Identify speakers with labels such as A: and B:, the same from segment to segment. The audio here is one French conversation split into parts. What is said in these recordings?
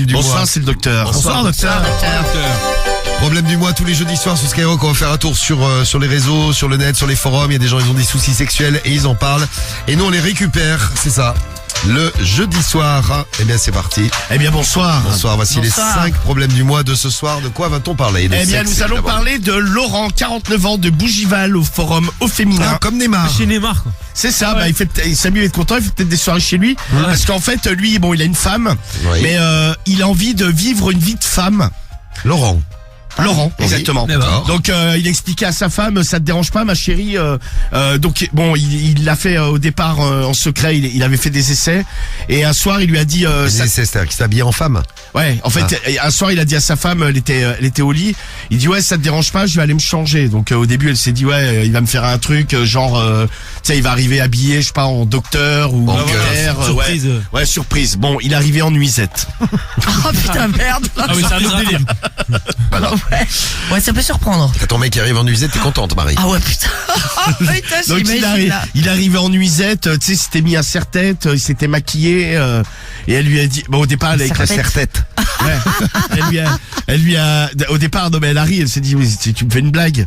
A: Bonsoir, c'est le docteur.
B: Bonsoir, docteur. Problème du mois tous les jeudis soirs sur Skyrock. On va faire un tour sur les réseaux, sur le net, sur les forums. Il y a des gens, ils ont des soucis sexuels et ils en parlent. Et nous, on les récupère. C'est ça. Le jeudi soir. Eh bien, c'est parti.
A: Eh bien, bonsoir.
B: Bonsoir. Voici les 5 problèmes du mois de ce soir. De quoi va-t-on parler?
A: Eh bien, nous allons parler de Laurent, 49 ans, de Bougival, au forum Au Féminin.
B: Ah, comme Neymar.
C: Chez Neymar, quoi.
A: C'est ça, bah, il s'amuse d'être content, il fait peut-être des soirées chez lui. Parce qu'en fait, lui, bon, il a une femme,
B: Oui.
A: mais il a envie de vivre une vie de femme.
B: Laurent,
A: Exactement.
C: D'accord.
A: Donc il expliquait à sa femme, ça te dérange pas, ma chérie. Donc bon, il l'a fait au départ en secret. Il avait fait des essais et un soir il lui a dit.
B: c'est-à-dire qu'il s'habillait en femme.
A: Ouais, en fait, un soir il a dit à sa femme, elle était au lit. Il dit ouais, ça te dérange pas, je vais aller me changer. Donc au début elle s'est dit ouais, il va me faire un truc genre, tu sais, il va arriver habillé, je sais pas, en docteur ou en père.
C: Surprise.
A: Ouais, surprise. Bon, il est arrivé en nuisette.
D: Oh putain, merde.
C: Ah oui, c'est un autre délire.
D: Ouais, ça peut surprendre.
B: Quand ton mec qui arrive en nuisette, t'es contente, Marie.
D: Ah ouais, putain. Oh, putain,
A: Donc
D: j'imagine là.
A: il est arrivé en nuisette, tu sais, il s'était mis un serre-tête, il s'était maquillé et elle lui a dit, bon au départ elle avec la
B: serre-tête.
A: Ouais. Elle lui a, au départ, non mais elle arrive, elle s'est dit, oui, tu me fais une blague.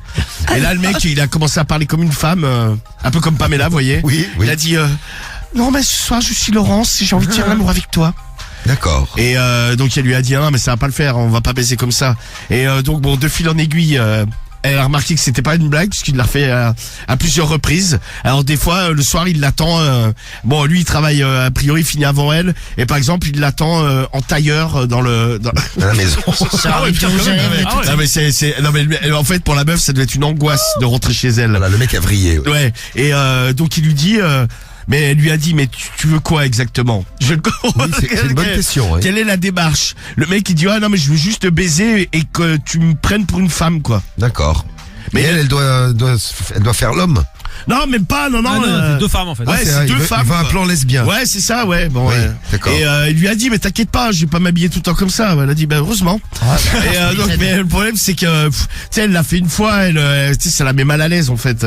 A: Et là le mec, il a commencé à parler comme une femme, un peu comme Pamela, vous voyez.
B: Oui.
A: Il a dit, non mais ce soir je suis Laurence, j'ai envie de faire l'amour avec toi.
B: D'accord.
A: Et donc elle lui a dit, ah, non mais ça va pas le faire, on va pas baiser comme ça. Et donc bon, de fil en aiguille, elle a remarqué que c'était pas une blague puisqu'il l'a fait à plusieurs reprises. Alors des fois le soir il l'attend. Bon lui il travaille a priori, il finit avant elle. Et par exemple il l'attend en tailleur dans
B: À la maison.
D: Genre, avec du rouge à lèvres et tout.
A: Non mais non mais en fait pour la meuf ça devait être une angoisse de rentrer chez elle.
B: Voilà, le mec a vrillé. Ouais.
A: Ouais. Et donc il lui dit. Mais elle lui a dit, mais tu veux quoi exactement?
B: Oui, c'est une bonne question. Ouais.
A: Quelle est la démarche? Le mec il dit, ah non mais je veux juste te baiser et que tu me prennes pour une femme quoi.
B: D'accord. Mais elle doit faire l'homme.
A: Non même pas, non.
C: C'est deux femmes en fait.
A: Ouais, c'est deux femmes.
B: Il veut un
A: quoi.
B: plan lesbien.
A: Ouais c'est ça, ouais. Bon.
B: Oui,
A: Ouais.
B: d'accord.
A: Et il lui a dit, mais t'inquiète pas, je vais pas m'habiller tout le temps comme ça. Elle a dit, ben heureusement. Et donc mais le problème c'est que, tu sais, elle l'a fait une fois, tu sais, ça la met mal à l'aise en fait.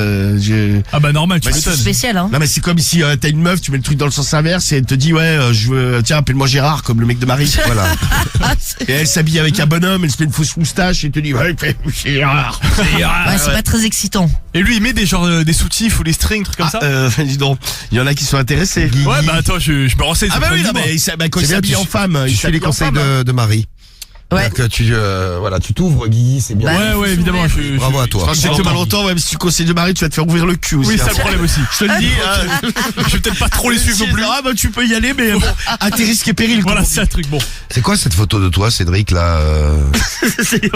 C: Ah bah normal, tu
A: Bah,
C: m'étonnes.
D: C'est spécial, hein.
A: Non mais c'est comme si t'as une meuf, tu mets le truc dans le sens inverse et elle te dit ouais je veux, tiens appelle-moi Gérard comme le mec de Marie.
B: Voilà.
A: Et elle s'habille avec un bonhomme, elle se fait une fausse moustache et te dit ouais Gérard.
D: Ouais, c'est pas très excitant.
C: Et lui, il met des des soutifs ou des strings, trucs comme ça.
A: Dis donc, il y en a qui sont intéressés.
C: Ouais, bah attends, je me renseigne.
A: Ah bah oui, non, mais quand il
B: C'est bien,
A: s'habille en femme,
B: Tu
A: il
B: suis les
A: s'habille en
B: conseils
A: femme.
B: de Marie.
D: Ouais.
B: Que tu t'ouvres, Guigui, c'est bien.
D: Bah,
C: Ouais, évidemment.
B: Bravo à toi.
A: Quand c'est que pas longtemps, même si tu conseilles de Marie, tu vas te faire ouvrir le cul aussi.
C: Oui, c'est
A: hein.
C: le problème aussi.
A: Je te le dis.
C: Je vais peut-être pas trop les suivre non plus.
A: Ah bah tu peux y aller, mais bon, à tes risques et périls.
C: Voilà, c'est un truc bon.
B: C'est quoi cette photo de toi, Cédric, là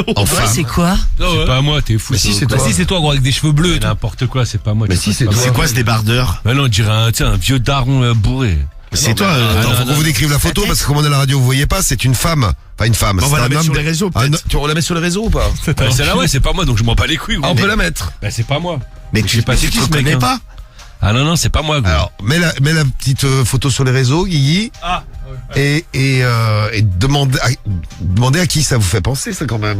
B: en
D: Ouais,
B: femme?
D: c'est quoi?
E: C'est pas moi, t'es fou.
B: Mais si, c'est
E: quoi.
B: toi.
E: Si, c'est toi, gros, avec des cheveux bleus. N'importe quoi, c'est pas moi.
B: Mais si, c'est toi.
A: C'est quoi ce débardeur?
E: Bah non, on dirait un vieux daron bourré.
A: C'est toi.
B: Attends, faut
E: non,
B: qu'on vous décrive la photo parce que comme on est à la radio, vous voyez pas, c'est une femme. Pas une femme.
A: On va
B: c'est
A: la
B: un
A: mettre
B: homme.
A: sur les réseaux, peut-être.
B: On la met sur les réseaux ou pas?
E: Bah, celle-là, ouais, c'est pas moi, donc je m'en bats les couilles.
B: Ah, on peut la mettre.
E: Bah, c'est pas moi.
A: Mais
E: Je sais pas c'est qui
A: tu
E: ce mec,
A: connais
E: hein.
A: pas?
E: Ah non, c'est pas moi, gros.
B: Alors, mets la petite photo sur les réseaux, Guigui.
C: Ah.
B: Et demandez à qui ça vous fait penser, ça, quand même.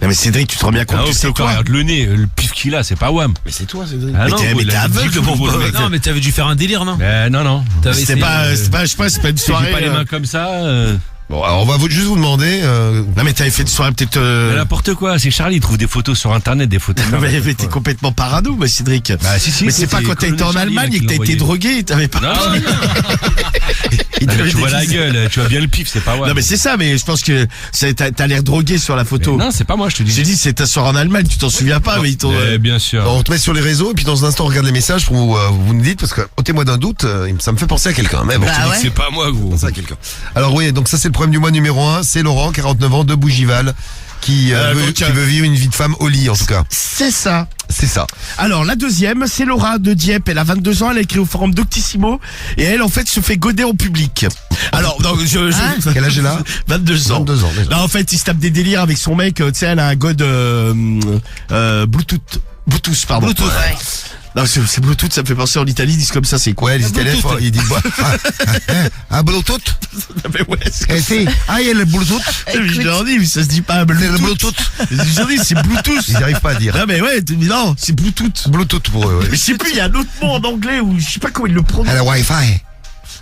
A: Non mais Cédric, tu te rends bien compte
E: Ah,
A: que
E: c'est
A: c'est
E: quoi?
A: quoi?
E: Regarde le nez, le pif qu'il a, c'est pas Wham.
B: Mais c'est toi, Cédric.
E: Ah
A: Mais
E: non,
A: t'es
E: gros, il a
A: aveugle,
E: dit
A: mon
E: gros,
A: pauvre
E: le mec.
A: mec.
C: Non, mais t'avais dû faire un délire, non?
E: Non.
A: C'est pas, je pense, c'est pas une
E: J'ai
A: soirée.
E: pas les mains comme ça.
B: Bon, alors on va juste vous demander.
A: Non mais t'avais fait une soirée peut-être.
E: Mais n'importe quoi, c'est Charlie, il trouve des photos sur internet, des photos.
A: Non mais t'es complètement parano, mais Cédric.
E: Bah si,
A: Mais c'est pas quand t'as été en Allemagne et que t'as été drogué, t'avais pas.
E: Non, tu vois la gueule, tu vois bien le pif, c'est pas Wham.
A: Non mais c'est ça, mais je pense que t'as l'air drogué sur la photo.
E: Non, c'est pas moi, je te
A: J'ai
E: dis.
A: dit c'est ta soirée en Allemagne, tu t'en souviens pas, mais ils t'ont.
E: Bien sûr.
B: On te met sur les réseaux et puis dans un instant on regarde les messages pour vous nous dites parce que ôtez-moi d'un doute, ça me fait penser à quelqu'un. Mais bon,
D: Bah
B: je te dis
D: ouais.
E: C'est pas moi, gros.
B: penser à quelqu'un. Alors oui, donc ça c'est le problème du mois numéro 1, c'est Laurent, 49 ans, de Bougival, qui veut vivre une vie de femme au lit en tout cas.
A: C'est ça.
B: C'est ça.
A: Alors la deuxième, c'est Laura de Dieppe. Elle a 22 ans, elle a écrit au forum Doctissimo et elle en fait se fait goder en public. Alors non,
B: Quel âge elle a?
A: 22 ans.
B: 22 ans déjà.
A: Non, en fait, il se tape des délires avec son mec. Tu sais, elle a un god Bluetooth, pardon.
D: Bluetooth, ouais.
A: Non, c'est Bluetooth, ça me fait penser en Italie, ils disent comme ça, c'est quoi?
B: Ouais, les Italiens, ils disent Bluetooth.
A: Mais ouais, c'est
B: Eh si, il y a le Bluetooth.
A: je leur dis, mais ça se dit pas
B: C'est le
A: Bluetooth.
B: Bluetooth.
A: Je leur dis, c'est Bluetooth.
B: Ils n'arrivent pas à dire.
A: Non, mais ouais, tu dis non, c'est Bluetooth.
B: Bluetooth pour eux, ouais.
A: Mais je sais plus, il y a un autre mot en anglais où je sais pas comment ils le prononcent.
B: Elle a Wi-Fi.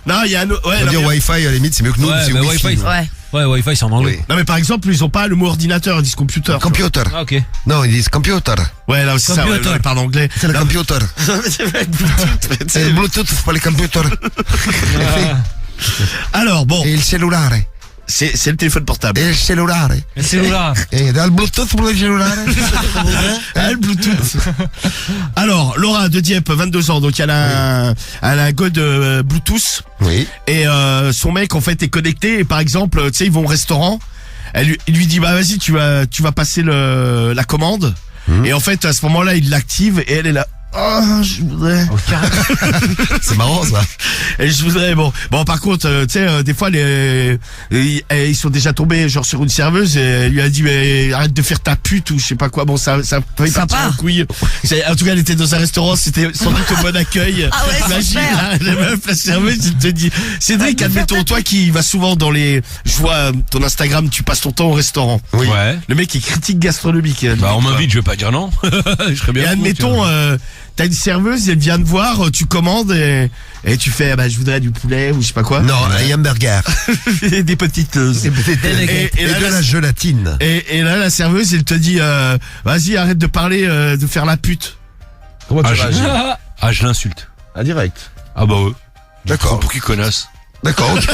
A: Non, il y a un autre, ouais,
B: On va
A: non,
B: dire
A: il y a-
B: Wi-Fi à la limite, c'est mieux que nous,
E: Ouais,
B: c'est
E: bah,
B: Wi-Fi.
E: Wi-Fi.
D: Ouais.
C: Ouais, Wi-Fi, c'est en anglais.
B: Oui.
A: Non mais par exemple, ils ont pas le mot ordinateur, ils disent computer. tu vois.
B: Computer.
C: Ah, ok.
B: Non, ils disent computer.
A: Ouais, là c'est ça, ouais,
C: Computer.
A: non, ils parlent anglais.
B: C'est le computer. C'est le Bluetooth, pas le computer.
A: Alors bon,
B: Et il cellulare.
A: c'est le téléphone portable.
B: E il cellulare.
C: Le cellulaire.
B: E dal Bluetooth pour le cellulare.
A: Ah, le Bluetooth. Alors, Laura de Dieppe, 22 ans, donc elle a un god Bluetooth
B: Oui.
A: et son mec en fait est connecté et par exemple, tu sais, ils vont au restaurant, il lui dit bah vas-y, tu vas passer la commande et en fait à ce moment-là, il l'active et elle est là. Oh, je voudrais.
B: C'est marrant ça.
A: Et je voudrais bon par contre tu sais des fois ils sont déjà tombés genre sur une serveuse et elle lui a dit mais arrête de faire ta pute ou je sais pas quoi. Bon ça peut
D: Sympa.
A: partir en couille. En tout cas elle était dans un restaurant, c'était sans doute un bon accueil.
D: Ah ouais,
A: Imagine
D: super.
A: la meuf, la serveuse, elle te dit Cédric, admettons toi qui vas souvent je vois ton Instagram, tu passes ton temps au restaurant.
B: Oui.
E: Ouais.
A: Le mec est critique gastronomique.
E: Bah, on m'invite, je vais pas dire non. Je serais bien.
A: Et
E: fou,
A: admettons,
E: tiens.
A: t'as une serveuse, elle vient te voir, tu commandes et tu fais, bah, je voudrais du poulet ou je sais pas quoi.
B: Non, un hamburger.
A: Des petites. Et
B: Et
A: là,
B: de la gelatine.
A: et là, la serveuse, elle te dit, vas-y, arrête de parler, de faire la pute.
B: Comment
E: Ah, je l'insulte.
B: À direct.
E: Ah bah ouais.
B: D'accord.
E: Pour qui connasse.
B: D'accord, ok.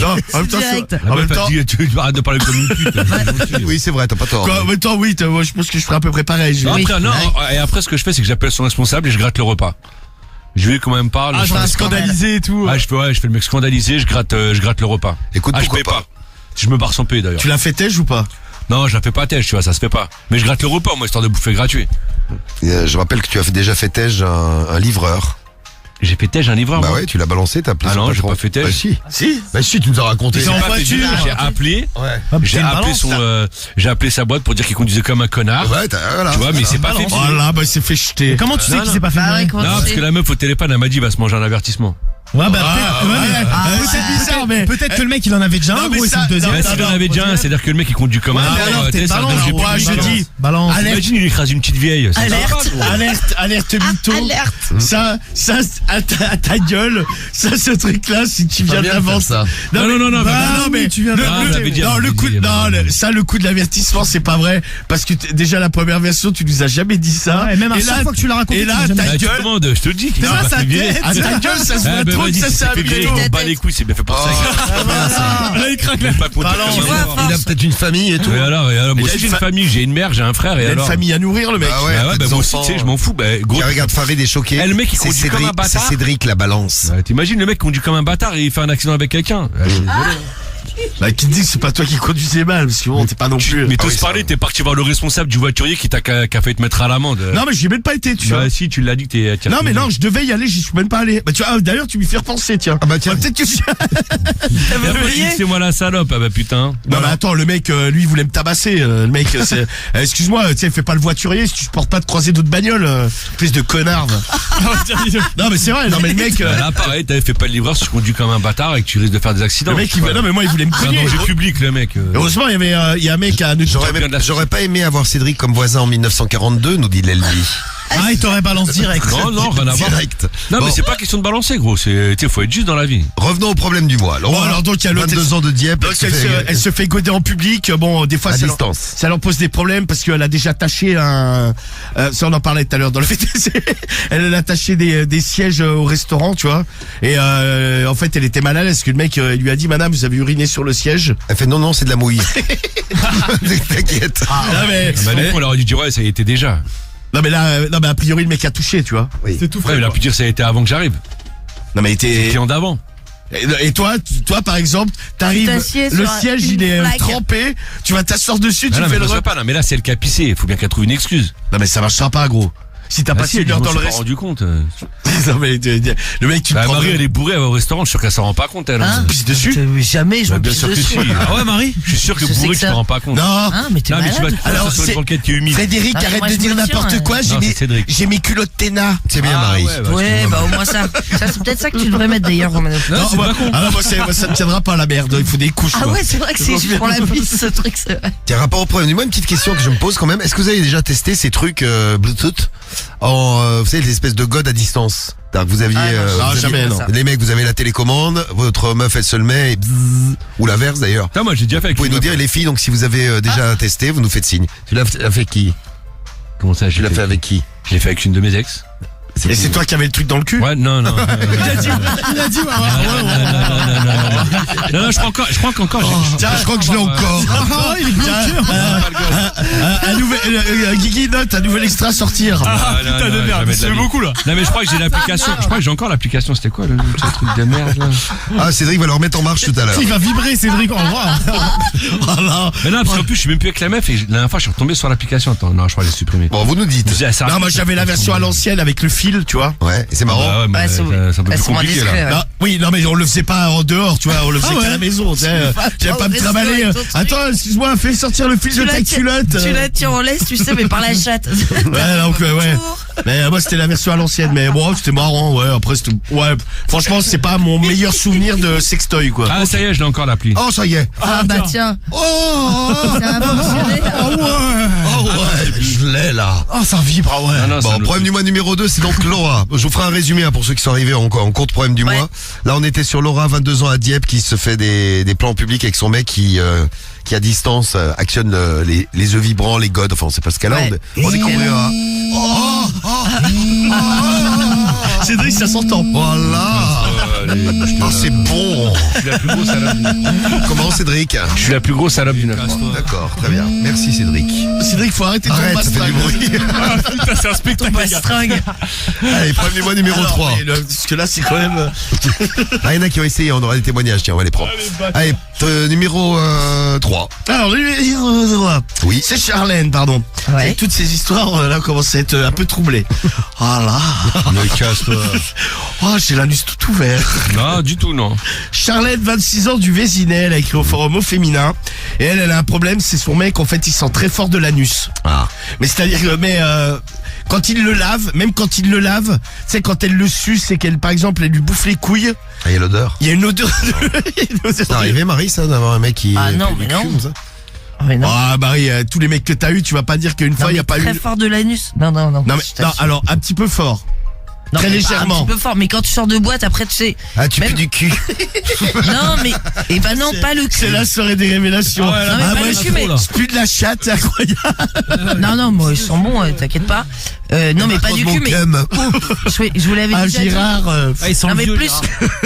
A: Non, en même temps,
D: Direct.
A: en même temps,
E: Tu arrêtes de parler comme une pute.
B: Oui, c'est vrai, t'as pas tort.
A: en même temps, oui, moi, je pense que je ferai à peu près pareil.
E: Après, non, et après, ce que je fais, c'est que j'appelle son responsable et je gratte le repas. Je lui dis comment elle me parle.
C: Ah, je
E: fais
C: vais scandaliser et tout.
E: je fais le mec scandalisé, je gratte le repas.
B: Écoute,
E: je
B: pourquoi
E: paye pas. Je me barre sans payer d'ailleurs.
A: Tu l'as fait têche ou pas?
E: Non, je la fais pas têche, tu vois, ça se fait pas. Mais je gratte le repas, moi, histoire de bouffer gratuit.
B: Je rappelle que tu as déjà fait tège un livreur.
E: J'ai fait têche un livreur.
B: Bah
E: moi.
B: ouais, tu l'as balancé, t'as appelé
E: Ah
B: son
E: non, j'ai
B: patron.
E: pas fait têche.
B: Bah si.
A: Si.
B: Bah si, tu nous as raconté.
E: J'ai
C: en
E: pas fait
C: voiture.
E: têche, j'ai appelé.
B: Ouais.
E: J'ai appelé sa boîte pour dire qu'il conduisait comme un connard.
B: Ouais, voilà.
E: Tu vois, mais il s'est pas fait.
A: Oh là, bah, il s'est fait jeter.
C: Comment tu sais
E: Non,
C: qu'il
E: non.
C: s'est pas fait
D: Bah ouais,
C: virer
D: comment
E: Non,
D: tu
E: parce
D: sais
E: que la meuf au téléphone, elle m'a dit, il va se manger un avertissement.
C: Ouais, bah
A: bizarre, mais.
C: peut-être que le mec il en avait déjà
A: Non,
C: un,
A: mais
C: gros, et
A: ça-
C: c'est le deuxième.
A: non,
E: Ouais, s'il en avait déjà un, c'est-à-dire que le mec il conduit comme un
A: mais
E: mort,
A: alors,
E: tu sais, c'est un
C: balance,
E: danger
A: moi,
E: public.
A: je dis,
C: Balance.
E: Imagine, il écrase une petite vieille. c'est
D: Alerte.
E: sympa,
A: alerte mytho.
D: Alerte.
A: Ça, à ta gueule, ce truc-là, si tu viens
B: bien de
A: d'avance.
B: faire ça.
A: Non,
C: non,
A: bah,
C: bah,
A: non, mais
C: tu viens
A: le,
C: d'avance.
E: Ah, on l'avait dit,
A: non,
E: on
A: le
E: l'avait
A: coup,
E: dit,
A: non,
E: on l'avait dit.
A: ça, le coup de l'avertissement, c'est pas vrai, parce que déjà la première version, tu nous as jamais dit ça.
C: Ouais, même à
A: et
C: chaque
A: là,
C: fois que tu l'as raconté,
A: et là,
C: tu l'as
A: ta
E: Bah, tu
A: gueule,
E: demandes, je te le dis qu'il
C: Ça,
E: s'est pas
C: sa
E: fait virer.
C: tête.
A: à ta gueule, ça se
E: Ah,
A: voit
E: bah,
A: trop que
E: vas-y,
A: ça
E: si
A: c'est
E: c'est
A: un
E: fait virer,
A: mytho.
E: on bat les couilles, c'est bien fait pour ça.
C: Là, il craque
E: Il a pas compté
C: Balance.
E: comme un
D: Tu vois,
E: mort.
D: force.
B: Il a peut-être une famille et tout.
E: Et alors, moi
A: il a
E: aussi
A: une
E: j'ai une
A: fa-
E: famille, j'ai une mère, j'ai un frère
A: Il
E: et
A: a une
E: alors.
A: famille à nourrir, le mec.
B: Ah ouais,
E: Bah ouais,
B: t'as
E: bah
B: des
E: moi aussi,
B: enfants.
E: tu sais, je m'en fous. Bah, gros.
B: Qui regarde Farid est choqué.
E: Eh, le mec, il
B: C'est
E: conduit comme un
B: Cédric, c'est
E: bâtard.
B: Cédric la balance.
E: Ouais, t'imagines le mec conduit comme un bâtard et il fait un accident avec quelqu'un.
A: Bah, qui te dit que c'est pas toi qui conduisais mal, parce que bon, t'es pas non plus.
E: Mais
B: Ah
E: t'oses
B: oui,
E: parler, t'es parti voir le responsable du voiturier qui a failli te mettre à l'amende.
A: Non, mais j'y ai même pas été, tu vois.
E: Bah si, tu l'as dit que t'es.
A: Non mais non, je devais y aller, j'y suis même pas allé. Bah tu vois, d'ailleurs tu m'y fais repenser, tiens.
B: Ah bah tiens.
A: Peut-être que
E: Et après, tu dis, c'est moi la salope. Ah bah putain.
A: Non mais attends, le mec, lui, il voulait me tabasser. Le mec, c'est... excuse-moi, tu sais, fais pas le voiturier si tu supportes pas de croiser d'autres bagnoles. Espèce de connard. Non mais c'est vrai, non mais le mec...
E: Bah, là, pareil, t'avais fait pas le livreur si tu conduis comme un bâtard et que tu risques de faire des accidents.
A: le mec, il... Non mais moi, il voulait me
E: C'est un
A: cogner.
E: danger public, le mec.
A: Heureusement, il y a un mec à...
B: J'aurais pas aimé avoir Cédric comme voisin en 1942, nous dit Lelby.
C: Ah, il t'aurait balance direct.
E: Non, rien à voir.
B: Direct.
E: Non,
B: Bon,
E: mais c'est pas question de balancer, gros. C'est, tu sais, faut être juste dans la vie.
B: revenons au problème du mois.
A: Bon, alors donc, il y a l'autre...
B: 22 ans de Dieppe.
A: Donc elle se fait goder en public. Bon, des fois
B: à
A: ça
B: distance.
A: ça leur pose des problèmes parce qu'elle a déjà taché un... ça on en parlait tout à l'heure dans le VTC. Elle a taché des sièges au restaurant, tu vois. Et en fait elle était mal à l'aise parce que le mec il lui a dit madame vous avez uriné sur le siège.
B: Elle fait non, c'est de la mouille. T'inquiète.
A: Non mais,
E: Bah, donc, on leur a dit, ouais, ça y était déjà.
A: non mais là non mais a priori le mec a touché, tu vois.
C: C'est tout
E: Ouais,
C: frais.
E: il a pu dire, ça a été avant que j'arrive.
A: Non mais il était...
E: Client d'avant.
A: Et toi par exemple t'arrives,
D: t'assieds
A: le
D: sur
A: siège
D: une
A: il est
D: flaque.
A: trempé, tu vas t'asseoir dessus, tu
E: Non,
A: fais
E: mais
A: le
E: je sais
A: repas.
E: pas, non, mais là, c'est le cas pissé. Il faut bien qu'elle trouve une excuse.
A: Non mais ça marchera pas gros. Si t'as
E: Ah,
A: passé
E: si,
A: une heure
E: je
A: dans
E: m'en
A: le
E: suis pas
A: restaurant.
E: rendu compte.
A: Non mais le mec tu te
E: Bah,
A: prends
E: Marie, elle est bourrée, elle va au restaurant, je suis sûr qu'elle s'en rend pas compte, elle.
D: Hein
A: pisse dessus.
D: Jamais je
E: Bah,
D: me
E: bien
D: pisse
E: sûr que
D: dessus.
E: si.
C: Ah ouais, Marie?
E: Je suis sûr que
D: Je sais
E: bourré,
D: que
E: tu te
D: ça-
E: rends pas compte.
A: Non.
D: Hein, mais t'es
E: Non, mais tu vas
D: malade.
E: te faire
A: Alors,
E: sur
A: c'est-
E: une banquette qui est humide.
A: Frédéric,
D: Ah,
A: arrête
D: moi,
A: de
D: je
A: dire
D: me
A: n'importe
D: tiens,
A: quoi,
E: Non, c'est Cédric.
A: j'ai mes culottes Téna.
B: C'est bien,
E: Ah,
B: Marie.
E: ouais, bah,
D: Ouais,
E: excuse-moi.
D: bah au moins ça. Ça c'est peut-être ça que tu devrais mettre d'ailleurs, Romano.
E: Non, c'est pas con.
A: Ah non, moi, ça me tiendra pas à la merde, il faut des couches.
D: Ah
A: moi.
D: ouais, c'est vrai que c'est juste pour la vie ce truc, c'est vrai.
B: Tiens, rapport au problème du mois, une petite question que je me pose quand même. Est-ce que vous avez déjà testé ces trucs Bluetooth vous savez, les espèces de godes à distance. C'est-à-dire que vous aviez,
A: jamais, non.
B: les mecs, vous avez la télécommande, votre meuf, elle se le met, et bzzz, ou l'inverse d'ailleurs.
E: Putain, moi j'ai déjà fait avec
B: Vous pouvez
E: une
B: nous dire,
E: meuf.
B: les filles, donc si vous avez déjà testé, vous nous faites signe. Tu l'as fait avec qui?
E: Comment ça,
B: Tu l'as fait avec qui?
E: Je l'ai fait avec une de mes ex.
A: Et c'est toi qui avais le truc dans le cul?
E: Ouais, non.
C: Il a dit,
E: Non, je crois qu'encore.
A: Tiens,
B: Je crois que je l'ai encore.
C: il est bloqué.
A: un nouvel, Guigui note, un nouvel extra à sortir.
C: Putain de merde, c'est beaucoup là.
E: Non mais je crois que j'ai l'application. Je crois que j'ai encore l'application. C'était quoi le truc de merde là?
B: Ah, Cédric va le remettre en marche tout à l'heure.
C: Il va vibrer, Cédric, on voit.
A: Voilà.
E: Mais non, parce qu'en plus je suis même plus avec la meuf et la dernière fois je suis retombé sur l'application. Attends, non, je crois que j'ai supprimé.
B: Bon, vous nous dites.
A: Non, moi j'avais la version à l'ancienne avec le fil, tu vois.
B: Ouais, et c'est marrant.
E: Ah ouais, mais
D: Ouais,
E: c'est un peu plus
D: sont moins
E: compliqué
D: discrets,
E: là.
D: ouais.
A: Non, oui, non, mais on le faisait pas en dehors, tu vois, on le faisait qu'à la maison, tu sais. J'aime pas me
D: resto
A: trimballer.
D: avec ton truc.
A: Attends, excuse-moi, fais sortir le fil de ta culotte.
D: Tu la tiens en laisse, tu sais, mais par la chatte.
A: Ouais, donc, ouais. Mais moi, c'était la version à l'ancienne, mais bon, c'était marrant, ouais. Après, c'était, ouais. Franchement, c'est pas mon meilleur souvenir de sextoy, quoi.
E: Ah ça y est, je l'ai encore l'appli.
B: Oh, ça y est.
D: Ah bah tiens,
B: Oh,
D: ça a fonctionné.
B: oh ouais, je l'ai là.
C: Oh, ça vibre, ah ouais.
E: Non,
B: Bon, problème du mois numéro 2, c'est donc Laura. Je vous ferai un résumé pour ceux qui sont arrivés en cours de problème du
D: Ouais.
B: mois. Là, on était sur Laura, 22 ans à Dieppe, qui se fait des plans publics avec son mec qui à distance actionne les œufs vibrants, les godes. Enfin, on sait pas ce qu'elle a.
D: Ouais.
B: On découvrira.
A: Cédric, ça s'entend.
B: Voilà. Oh, c'est bon.
E: Je suis la plus grosse salope.
B: Comment, Cédric?
E: Je suis la plus grosse salope du 9.
B: D'accord, très bien. Merci, Cédric.
A: Cédric, faut arrêter ton
B: Arrête, ça fait du bruit.
C: Putain, c'est un spectacle.
D: Pas string.
B: Allez, problème du mois numéro 3.
A: Parce que là, c'est quand même.
B: Ah, il y en a qui ont essayé, on aura des témoignages, tiens, on va les prendre. Allez, numéro 3.
A: Alors,
B: Oui.
A: c'est Charlène, pardon.
D: Ouais.
A: Et toutes ces histoires, là, commencent à être un peu troublées. Ah là.
E: Ne casse-toi.
A: Oh, j'ai l'anus tout ouvert.
E: Non, du tout, non.
A: Charlène, 26 ans, du Vésinet, elle a écrit au forum au féminin. Et elle a un problème, c'est son mec, en fait, il sent très fort de l'anus.
B: Ah.
A: Mais c'est-à-dire que, quand il le lave, même quand il le lave, tu sais, quand elle le suce et qu'elle, par exemple, elle lui bouffe les couilles,
B: Ah, il y a l'odeur.
A: il y a une odeur de... il y a une odeur
B: C'est
A: de-
B: arrivé, Marie, ça, d'avoir un mec qui...
D: Ah non,
B: qui
D: mais
B: du
D: non.
B: cul, comme ça
D: Ah, mais non.
A: Ah, Marie, tous les mecs que t'as eu, tu vas pas dire qu'une fois, il y a pas eu...
D: Très fort de l'anus. Non.
A: Non, mais,
D: je
A: non,
D: t'assure.
A: alors, un petit peu fort.
D: Non,
A: très
D: mais
A: légèrement.
D: Un petit peu fort, mais quand tu sors de boîte, après, tu sais.
B: Ah, tu
D: Même-
B: pues du cul.
D: Non, mais. Eh ben non, pas le cul.
A: C'est la soirée des révélations.
E: Ah ouais, là,
D: Non, mais
A: Ah
D: pas
A: ouais,
D: le
A: je
D: cul, mais.
A: plus de la chatte, c'est incroyable.
D: Non, moi, ils sont bons, t'inquiète pas. Non, mais pas du
B: Mon
D: cul, mais.
B: cum.
D: Je vous l'avais
A: Ah,
D: déjà dit.
A: Gérard,
C: Ah, ils sont
D: Non, mais
C: vieux,
D: plus.
C: Gérard.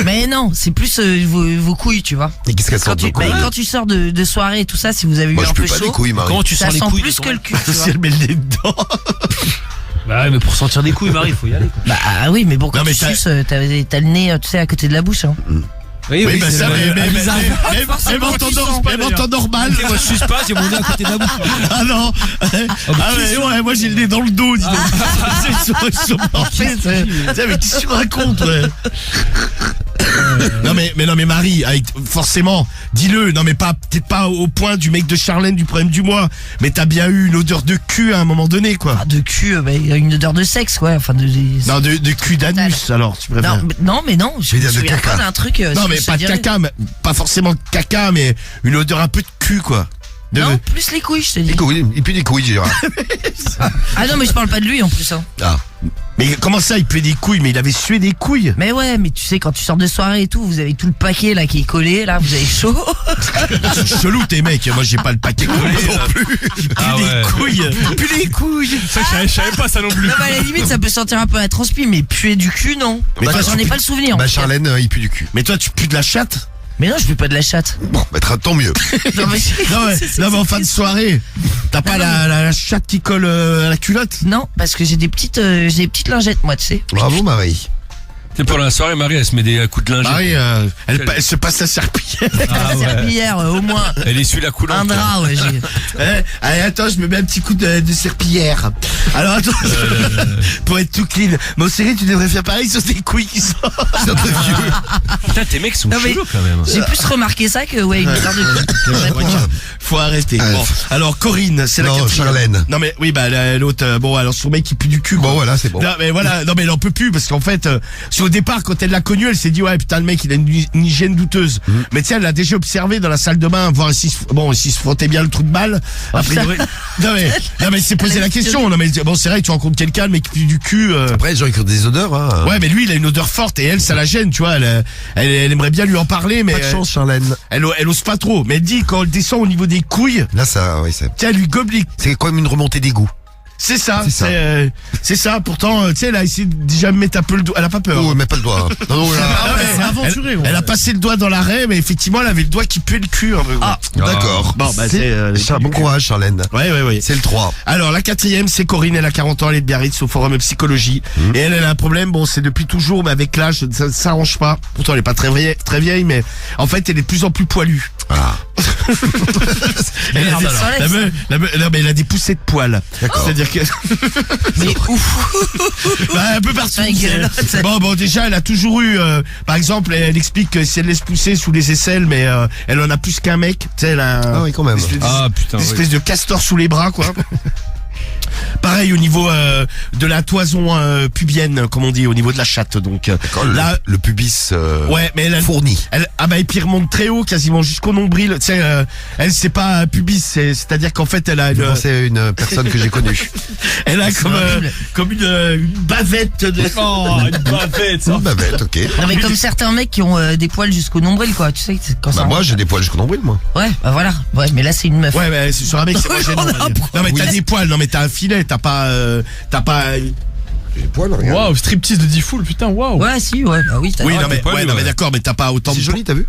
D: Mais non, c'est plus vos couilles, tu vois.
B: Et qu'est-ce qu'elle sent
D: Quand tu sors de soirée et tout ça, si vous avez eu
B: Moi,
D: un
B: je
D: peu
B: peux pas
D: chaud,
B: des couilles, Marie.
C: Comment tu
D: ça
C: sens les
D: sent
C: couilles
D: plus
C: de
D: que
C: ton
D: le cul, tu
A: si
D: vois.
A: elle met le nez dedans.
C: Bah ouais, mais pour sentir des couilles, Marie, il faut y aller.
D: Bah oui, mais bon, quand
A: Non, mais
D: tu
A: t'as-
D: suces, t'as le nez, tu sais, à côté de la bouche. Hein.
C: Oui,
A: Oui, bah ça, mais
D: Forcément,
A: en temps
D: tu sens.
A: même en temps normal.
C: Moi, je suce pas, j'ai mon nez à côté de la bouche.
A: Ah non. Ah mais ouais, moi j'ai le nez dans le dos, dis donc. Ils sont parfaits, tu sais, mais qu'est-ce que tu racontes, ouais. Non mais Marie, forcément, dis-le, non mais pas peut-être pas au point du mec de Charlène du problème du mois, mais t'as bien eu une odeur de cul à un moment donné, quoi.
D: Ah, de cul, il y a une odeur de sexe, quoi. Enfin,
A: Non, de cul d'anus, alors, tu préfères.
D: non, mais non, je
B: vais
D: me
B: dire de
D: souviens
B: caca.
D: pas d'un truc.
A: Non, mais
D: je
A: pas de
D: dirais-
A: caca, mais pas forcément de caca, mais une odeur un peu de cul, quoi. De-
D: Non, plus les couilles, je te dis.
B: Des couilles, il pue des couilles, Gérard.
D: Ah non, mais je parle pas de lui en plus. Hein.
B: Ah.
A: Mais comment ça, il puait des couilles? Mais il avait sué des couilles.
D: Mais ouais, mais tu sais, quand tu sors de soirée et tout, vous avez tout le paquet là qui est collé, là, vous avez chaud.
A: C'est chelou tes mecs, moi j'ai pas le paquet collé non plus. Il pue
E: Ah ouais.
A: des couilles. Il pue des couilles.
C: Je savais pas ça non plus.
D: Non, mais à la limite, ça peut sentir un peu la transpi, mais puer du cul, non.
A: Mais
D: Enfin,
A: toi,
D: j'en
A: tu
D: ai
A: pues-
D: pas le souvenir. en
B: Bah,
D: tout cas.
B: Charlène, il pue du cul.
A: Mais toi tu pues de la chatte?
D: Mais non, je pue pas de la chatte.
B: Bon, bah, tant mieux.
D: Non, mais,
A: Non mais en fin de soirée, t'as pas la chatte qui colle à la culotte?
D: Non, parce que j'ai des petites lingettes, moi, tu sais.
B: Bravo, Marie.
E: C'est pour la soirée, Marie, elle se met des coups de linge.
A: Marie, elle se passe sa serpillière.
E: Ah ouais.
D: Serpillière, au moins.
E: Elle essuie la coulante.
D: Un drap, ouais.
A: Allez, attends, je me mets un petit coup de serpillière. Alors attends, pour être tout clean. Mon chéri, tu devrais faire pareil sur tes couilles qui sortent.
B: C'est un peu vieux.
E: Putain, tes mecs sont
D: Non, mais-
E: chelous quand même.
D: J'ai plus remarqué ça que, ouais, une odeur de
A: Faut arrêter.
B: Ouais.
A: Bon, alors Corinne, c'est la
B: Non,
A: quatrième.
B: Charlène.
A: Non mais oui, bah l'autre, bon alors son mec il pue du cul. Quoi.
B: Bon, voilà, c'est bon.
A: Non mais voilà, non mais elle en peut plus parce qu'en fait, sur qu'au départ, quand elle l'a connu, elle s'est dit ouais putain le mec il a une hygiène douteuse. Mais tu sais, elle l'a déjà observé dans la salle de bain, voir s'il se frottait bien le trou de balle. A priori. non mais c'est posé la question. Non mais bon c'est vrai, tu rencontres quelqu'un, le mec qui pue du cul.
B: Après, les gens ils ont des odeurs, hein.
A: Ouais mais lui il a une odeur forte et elle ça la gêne, tu vois. Elle aimerait bien lui en parler, mais
B: Pas de chance, Charlène.
A: elle ose pas trop. Mais elle dit quand elle descend au niveau des couilles,
B: Là, ça, oui, c'est.
A: tiens, elle lui gobelit.
B: C'est quand même une remontée d'égout.
A: C'est ça,
B: C'est ça.
A: c'est ça. Pourtant, tu sais, elle a essayé de déjà mettre un peu le doigt. Elle a pas peur.
B: Oh, mais pas le doigt. hein. Non, là.
A: Ah ouais,
F: c'est aventuré,
A: elle a passé le doigt dans l'arrêt, mais effectivement, elle avait le doigt qui puait le cul. Un peu.
D: Ah.
B: D'accord.
A: Bon, bah, c'est
B: Bon courage, Charlène.
A: Ouais.
B: C'est le 3.
A: Alors, la 4e, c'est Corinne. Elle a 40 ans, elle est de Biarritz au forum psychologie. Et elle a un problème. Bon, c'est depuis toujours, mais avec l'âge, ça s'arrange pas. Pourtant, elle est pas très vieille, mais en fait, elle est de plus en plus poilue.
B: Ah.
A: Elle a,
D: alors.
A: non, mais elle a des poussées de poils. C'est-à-dire que
D: Mais ouf.
A: bah, un peu partout.
D: Putain, gueule.
A: Bon, déjà, elle a toujours eu, par exemple, elle explique que si elle laisse pousser sous les aisselles, mais elle en a plus qu'un mec. Tu sais, elle a
B: Ah oui, quand même.
E: Ah putain.
A: une
E: oui.
A: espèce de castor sous les bras, quoi. Pareil au niveau de la toison pubienne, comme on dit, au niveau de la chatte. Donc là,
B: Le pubis
A: ouais, mais elle,
B: fourni.
A: ah bah et puis elle remonte très haut, quasiment jusqu'au nombril. Tu sais, elle c'est pas un pubis, c'est-à-dire qu'en fait elle a
B: Je
A: une,
B: pensais à une personne que j'ai connue.
A: elle a comme une bavette de.
C: Oh, une bavette,
B: Une bavette, ok.
D: Non, mais comme certains mecs qui ont des poils jusqu'au nombril, quoi. Tu sais, quand
B: Bah
D: ça.
B: moi j'ai des poils jusqu'au nombril, moi.
D: Ouais, bah voilà. Ouais, mais là, c'est une meuf.
A: Ouais, mais c'est sur un mec, c'est pas gênant. on va dire. Non mais t'as des poils, non mais t'as un filet, t'as pas.
B: J'ai des poils, regarde.
F: Waouh, striptease de Diffoul, putain, waouh.
D: Ouais, si, ouais, bah oui, t'as
A: Oui,
D: raison.
A: non mais,
E: poils,
A: ouais, non mais
E: ouais.
A: d'accord, mais t'as pas autant
B: C'est
A: de
B: joli, t'as vu?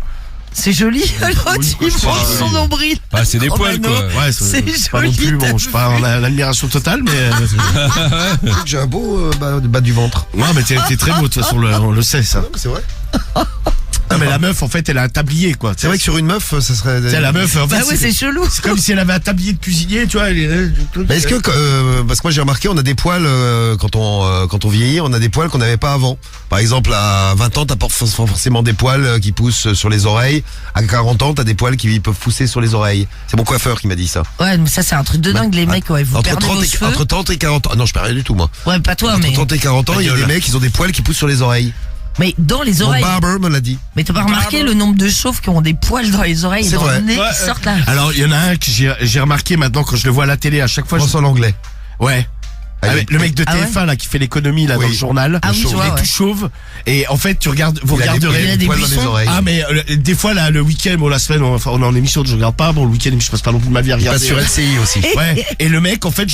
D: C'est joli, l'autre, il mange son nombril.
E: Bah, c'est des
D: Oh,
E: poils
D: bah,
E: quoi.
D: non.
A: Ouais,
D: C'est
A: pas non
D: joli,
A: plus,
D: t'as
A: bon, je sais pas, on a l'admiration totale, mais.
B: J'ai un beau bas du ventre.
A: Ouais, mais t'es très beau, de toute façon, on le sait, ça.
B: Non, mais c'est vrai.
A: Non, mais la meuf, en fait, elle a un tablier, quoi.
B: C'est vrai que sur une meuf, ça serait.
A: Tu sais, la meuf, en fait,
D: Bah ouais, c'est chelou.
A: c'est comme si elle avait un tablier de cuisinier, tu vois.
B: Mais est-ce que parce que moi j'ai remarqué on a des poils quand on vieillit, on a des poils qu'on n'avait pas avant. Par exemple à 20 ans t'as pas forcément des poils qui poussent sur les oreilles. À 40 ans t'as des poils qui peuvent pousser sur les oreilles. C'est mon coiffeur qui m'a dit ça.
D: Ouais, mais ça, c'est un truc de dingue, les mecs, ouais. Vous
B: Entre
D: perdez vos cheveux.
B: entre 30 et 40 ans. Ah non je perds rien du tout moi.
D: Ouais, pas toi,
B: Entre
D: mais.
B: 30 et 40 ans il y a
A: gueule.
B: des mecs ils ont des poils qui poussent sur les oreilles.
D: Mais dans les
B: Mon
D: oreilles.
B: barber me l'a dit.
D: Mais t'as pas remarqué le nombre de chauves qui ont des poils dans les oreilles et
B: C'est
D: dans
B: vrai.
D: le nez qui sortent là?
A: Alors, il y en a un que j'ai remarqué maintenant quand je le vois à la télé, à chaque fois.
B: François Langlais.
A: Ouais. Ah ouais, le mec de
D: Ah ouais
A: TF1 là qui fait l'économie là
B: Oui.
A: dans le journal,
D: Ah oui, je
A: il
D: vois,
A: est
D: ouais.
A: tout chauve et en fait tu regardes, vous
B: Il a
A: regarderez.
B: des poils dans les
D: buissons.
B: oreilles.
A: Ah mais des fois là le week-end, bon la semaine, on est en émission, je regarde pas, bon le week-end je passe pas non plus ma vie à
B: Il passe
A: regarder.
B: sur LCI aussi.
A: Ouais. Et le mec en fait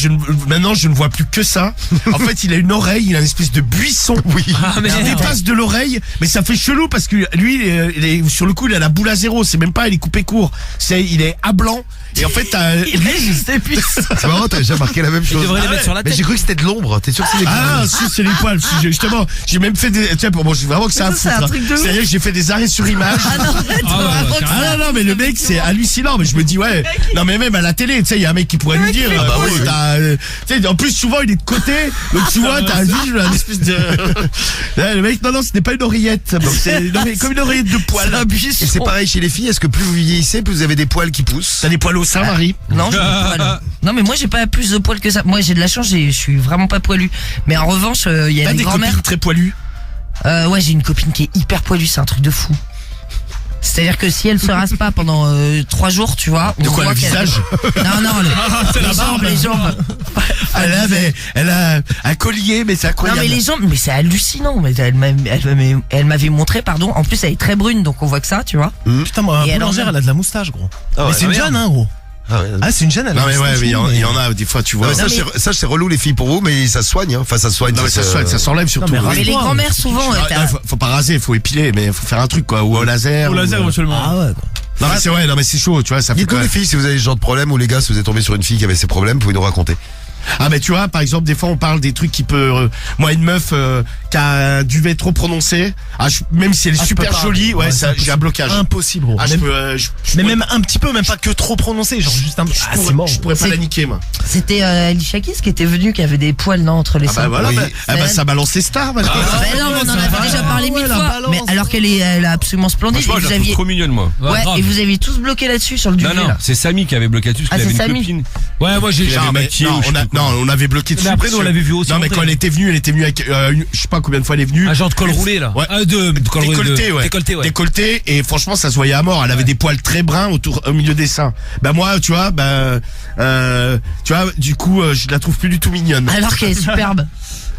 A: maintenant je ne vois plus que ça. En fait il a une oreille, il a une espèce de buisson.
B: Oui.
A: Qui dépasse de l'oreille, mais ça fait chelou parce que lui, il est, sur le coup, il a la boule à zéro. C'est même pas, il est coupé court. Il est à blanc. Et en fait,
D: Il a juste des puces.
B: C'est marrant t'as déjà marqué la même chose.
C: devrait les mettre sur la
B: Mais
C: tête.
B: j'ai cru que c'était de l'ombre. T'es sûr que c'est des
A: ah, si, c'est les poils. Justement, j'ai même fait des, tiens, bon, j'ai vraiment que ça à
D: Mais ça, c'est
A: foutre.
D: un truc de ouf.
A: C'est-à-dire que j'ai fait des arrêts sur image.
D: Ah non, arrête,
C: Ah ouais,
D: vraiment
C: ouais,
D: que
A: Ah
D: ça.
A: non, non, mais le mec, c'est hallucinant. Mais je me dis, ouais. Non, mais même à la télé, tu sais, il y a un mec qui pourrait nous dire,
B: bah oui, oui.
A: tu sais, en plus, souvent, il est de côté. Donc, tu vois, t'as une espèce de, Ouais, le mec, non, ce n'est pas une oreillette. Donc, c'est comme une oreillette de poils.
B: Et c'est pareil chez les filles, est-ce que plus vous vieillissez, plus vous avez des poils qui poussent?
A: T'as des poils au sein, Marie?
D: Non, j'ai pas de poils. Non, mais moi, j'ai pas plus de poils que ça. Moi, j'ai de la chance, je suis vraiment pas poilu. Mais en revanche, il y a
A: T'as
D: des
A: des
D: grand-mères.
A: copines très poilues?
D: Ouais, j'ai une copine qui est hyper poilue, c'est un truc de fou. C'est-à-dire que si elle se rase pas pendant 3 jours, tu vois.
A: De
D: on
A: quoi,
D: voit
A: le
D: qu'elle-
A: visage?
D: Non, non, les jambes.
A: Elle a un collier, mais c'est
D: Non,
A: incroyable.
D: mais les jambes, mais c'est hallucinant. Mais elle m'avait montré, pardon. En plus, elle est très brune, donc on voit que ça, tu vois.
F: Putain, moi,
D: Et
F: la
D: alors,
F: boulangère, elle a de la moustache, gros.
B: Ah ouais.
F: Mais c'est une jeune, hein, gros.
B: Ah ouais.
F: Ah, c'est une jeune, elle a
A: Non, mais
F: de la
A: ouais,
F: moustache,
A: mais il y en
F: mais-
A: a, des fois, tu vois.
B: Non, mais ça c'est relou les filles pour vous, mais ça se soigne. Hein. Enfin ça se soigne.
A: Non, mais ça
B: se-
A: s'enlève surtout.
F: mais
A: Oui.
D: Mais les
F: Toi,
D: grand-mères, souvent,
A: Ah,
D: t'as-
A: non, faut pas raser, faut épiler, mais faut faire un truc, quoi. Ou au laser.
F: Au laser,
A: ou,
F: éventuellement.
D: Ah ouais, quoi.
A: Non, mais c'est vrai, non, mais c'est chaud, tu vois, ça fait
B: Dites-nous
A: quoi.
B: les filles si vous avez ce genre de problème ou les gars si vous êtes tombé sur une fille qui avait ces problèmes, vous pouvez nous raconter.
A: Ah, mais tu vois, par exemple, des fois, on parle des trucs qui peut, moi, une meuf, qui a un duvet trop prononcé, même si elle est
F: Ah, je
A: super
F: peux pas.
A: jolie, ouais,
F: Ouais,
A: ça,
F: c'est
A: j'ai un blocage.
F: Impossible, gros.
A: Ah, je
F: Même-
A: peux,
F: mais même un petit peu, même pas que trop prononcé, genre juste un peu. Ah, c'est mort.
A: je pourrais pas
D: C'est-
A: la niquer, moi.
D: C'était Alicia Keys qui était venue, qui avait des poils, non, entre les
A: Ah, bah
D: seins.
A: voilà,
B: Oui.
A: ça balance les stars, maintenant.
D: Bah non, mais on en avait déjà parlé
F: ouais,
D: 1000
F: la
D: fois.
F: balance.
D: Mais alors qu'elle est absolument splendide.
E: Franchement,
D: Et
E: je
D: vous
E: la trouve
D: aviez,
E: trop mignonne, moi.
D: ouais,
C: grave.
D: et vous aviez tous bloqué là-dessus sur le duvet.
E: Non, non,
D: là.
E: c'est Samy qui avait bloqué là-dessus parce
D: Ah,
E: qu'il avait
D: c'est
E: une
D: Samy.
E: copine.
C: Ouais, moi j'ai
A: Non, mais
E: maquillé
A: non,
E: ou je sais
A: on a,
E: plus
A: Non, on avait bloqué dessus.
C: Mais après,
A: parce
C: nous, on
A: que-
C: l'avait vu aussi
A: Non, mais
C: entrer.
A: quand elle était venue avec, je sais pas combien de fois elle est venue.
C: Un genre de col roulé, là.
A: Ouais.
C: De col roulé.
A: Décolleté, ouais.
C: Décolleté, ouais.
A: Décolleté, et franchement, ça se voyait à mort. Elle avait des poils très bruns au milieu des seins. Bah, moi, tu vois, du coup, je la trouve plus du tout mignonne.
D: Alors qu'elle est superbe.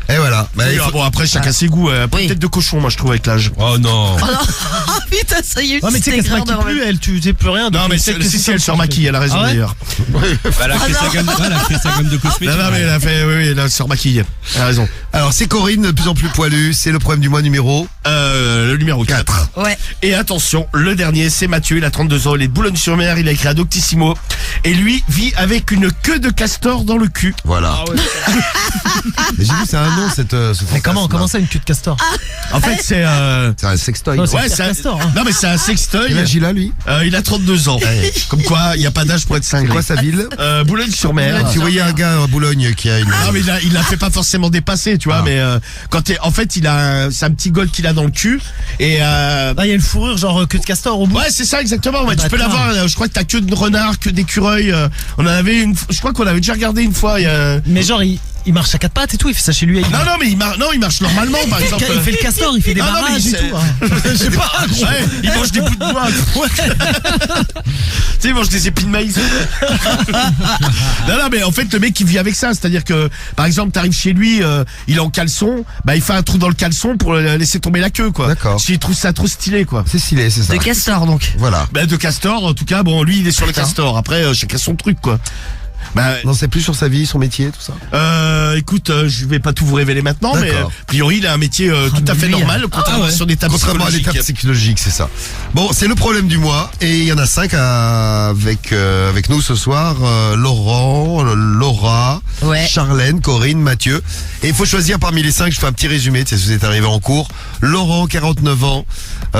B: Et voilà. Bah,
A: Oui,
B: il faut-
A: bon, après, chacun ses goûts.
D: Oui.
A: Peut-être de cochon, moi, je trouve, avec l'âge.
E: Oh non.
D: Oh non. Oh putain, ça y est,
F: Ouais, mais tu sais qu'elle se maquille plus, elle, tu sais plus rien.
A: Non,
F: donc
A: mais
F: peut-être que
A: si,
F: c'est
A: elle
F: ça
A: se
F: le
A: remaquille, elle a raison
F: Ah ouais
A: d'ailleurs.
E: Bah, elle a créé sa gamme, elle a créé sa gamme de cosmétiques.
A: Non, mais elle a fait, oui, elle se remaquille. Elle a raison.
B: Alors, c'est Corinne, de plus en plus poilue. C'est le problème du mois numéro.
A: Le numéro 4.
D: Ouais.
A: Et attention, le dernier, c'est Mathieu, il a 32 ans, il est de Boulogne-sur-Mer, il a écrit à Doctissimo. Et lui vit avec une queue de castor dans le cul.
B: Voilà. Mais j'ai vu, c'est un nom, ce
F: Mais comment
B: fantasme.
F: ça, une queue de castor?
A: En fait, c'est...
B: C'est un sextoy.
F: Non, c'est
A: Ouais,
F: Pierre
A: c'est un...
F: Castor, hein.
A: Non, mais c'est un sextoy.
B: Quel âge il a, lui?
A: Il a 32 ans. Comme quoi, il n'y a pas d'âge pour être
B: C'est
A: cinglé.
B: quoi sa ville?
A: Boulogne-sur-Mer.
B: Si vous voyez un gars à Boulogne qui a une...
A: Ah, mais il l'a fait pas forcément dépasser, tu vois,
B: Ah.
A: mais en fait, c'est un petit gold qu'il a dans le cul. Et
F: Ah, il y a une fourrure, genre queue de castor au bout.
A: ouais, c'est ça exactement. Ouais, tu peux
F: Bâtard.
A: l'avoir. Je crois que t'as queue de renard, queue d'écureuil. On en avait une. Je crois qu'on avait déjà regardé une fois.
F: Mais genre, il marche à quatre pattes et tout, il fait ça chez lui.
A: Non, non, mais il marche normalement, par exemple.
F: Il fait le castor, il fait des
A: Ah non, mais
F: barrages et
A: c'est-
F: tout. hein. Je sais pas.
A: Ouais, il mange des bouts de bois. Tu sais, il mange des épis de maïs. Non, mais en fait, le mec, il vit avec ça. C'est-à-dire que, par exemple, t'arrives chez lui, il est en caleçon, bah, il fait un trou dans le caleçon pour laisser tomber la queue, quoi.
B: D'accord.
A: S'il trouve ça trop stylé, quoi.
B: C'est stylé, c'est ça.
D: De castor, donc.
B: Voilà.
A: Bah, de castor, en tout cas, bon, lui, il est sur le castor. Après, chacun son truc, quoi. Bah,
B: Non, c'est plus sur sa vie, son métier, tout ça.
A: écoute, je vais pas tout vous révéler maintenant, mais
B: D'accord.
A: a priori, il a un métier tout à fait
D: lui,
A: normal, contrairement sur des tables
B: Contrairement à l'étape psychologique, c'est ça. Bon, c'est le problème du mois, et il y en a 5 avec nous ce soir. Laurent, Laura,
D: Ouais.
B: Charlène, Corinne, Mathieu. Et il faut choisir parmi les 5, je fais un petit résumé, tu sais, si vous êtes arrivé en cours. Laurent, 49 ans,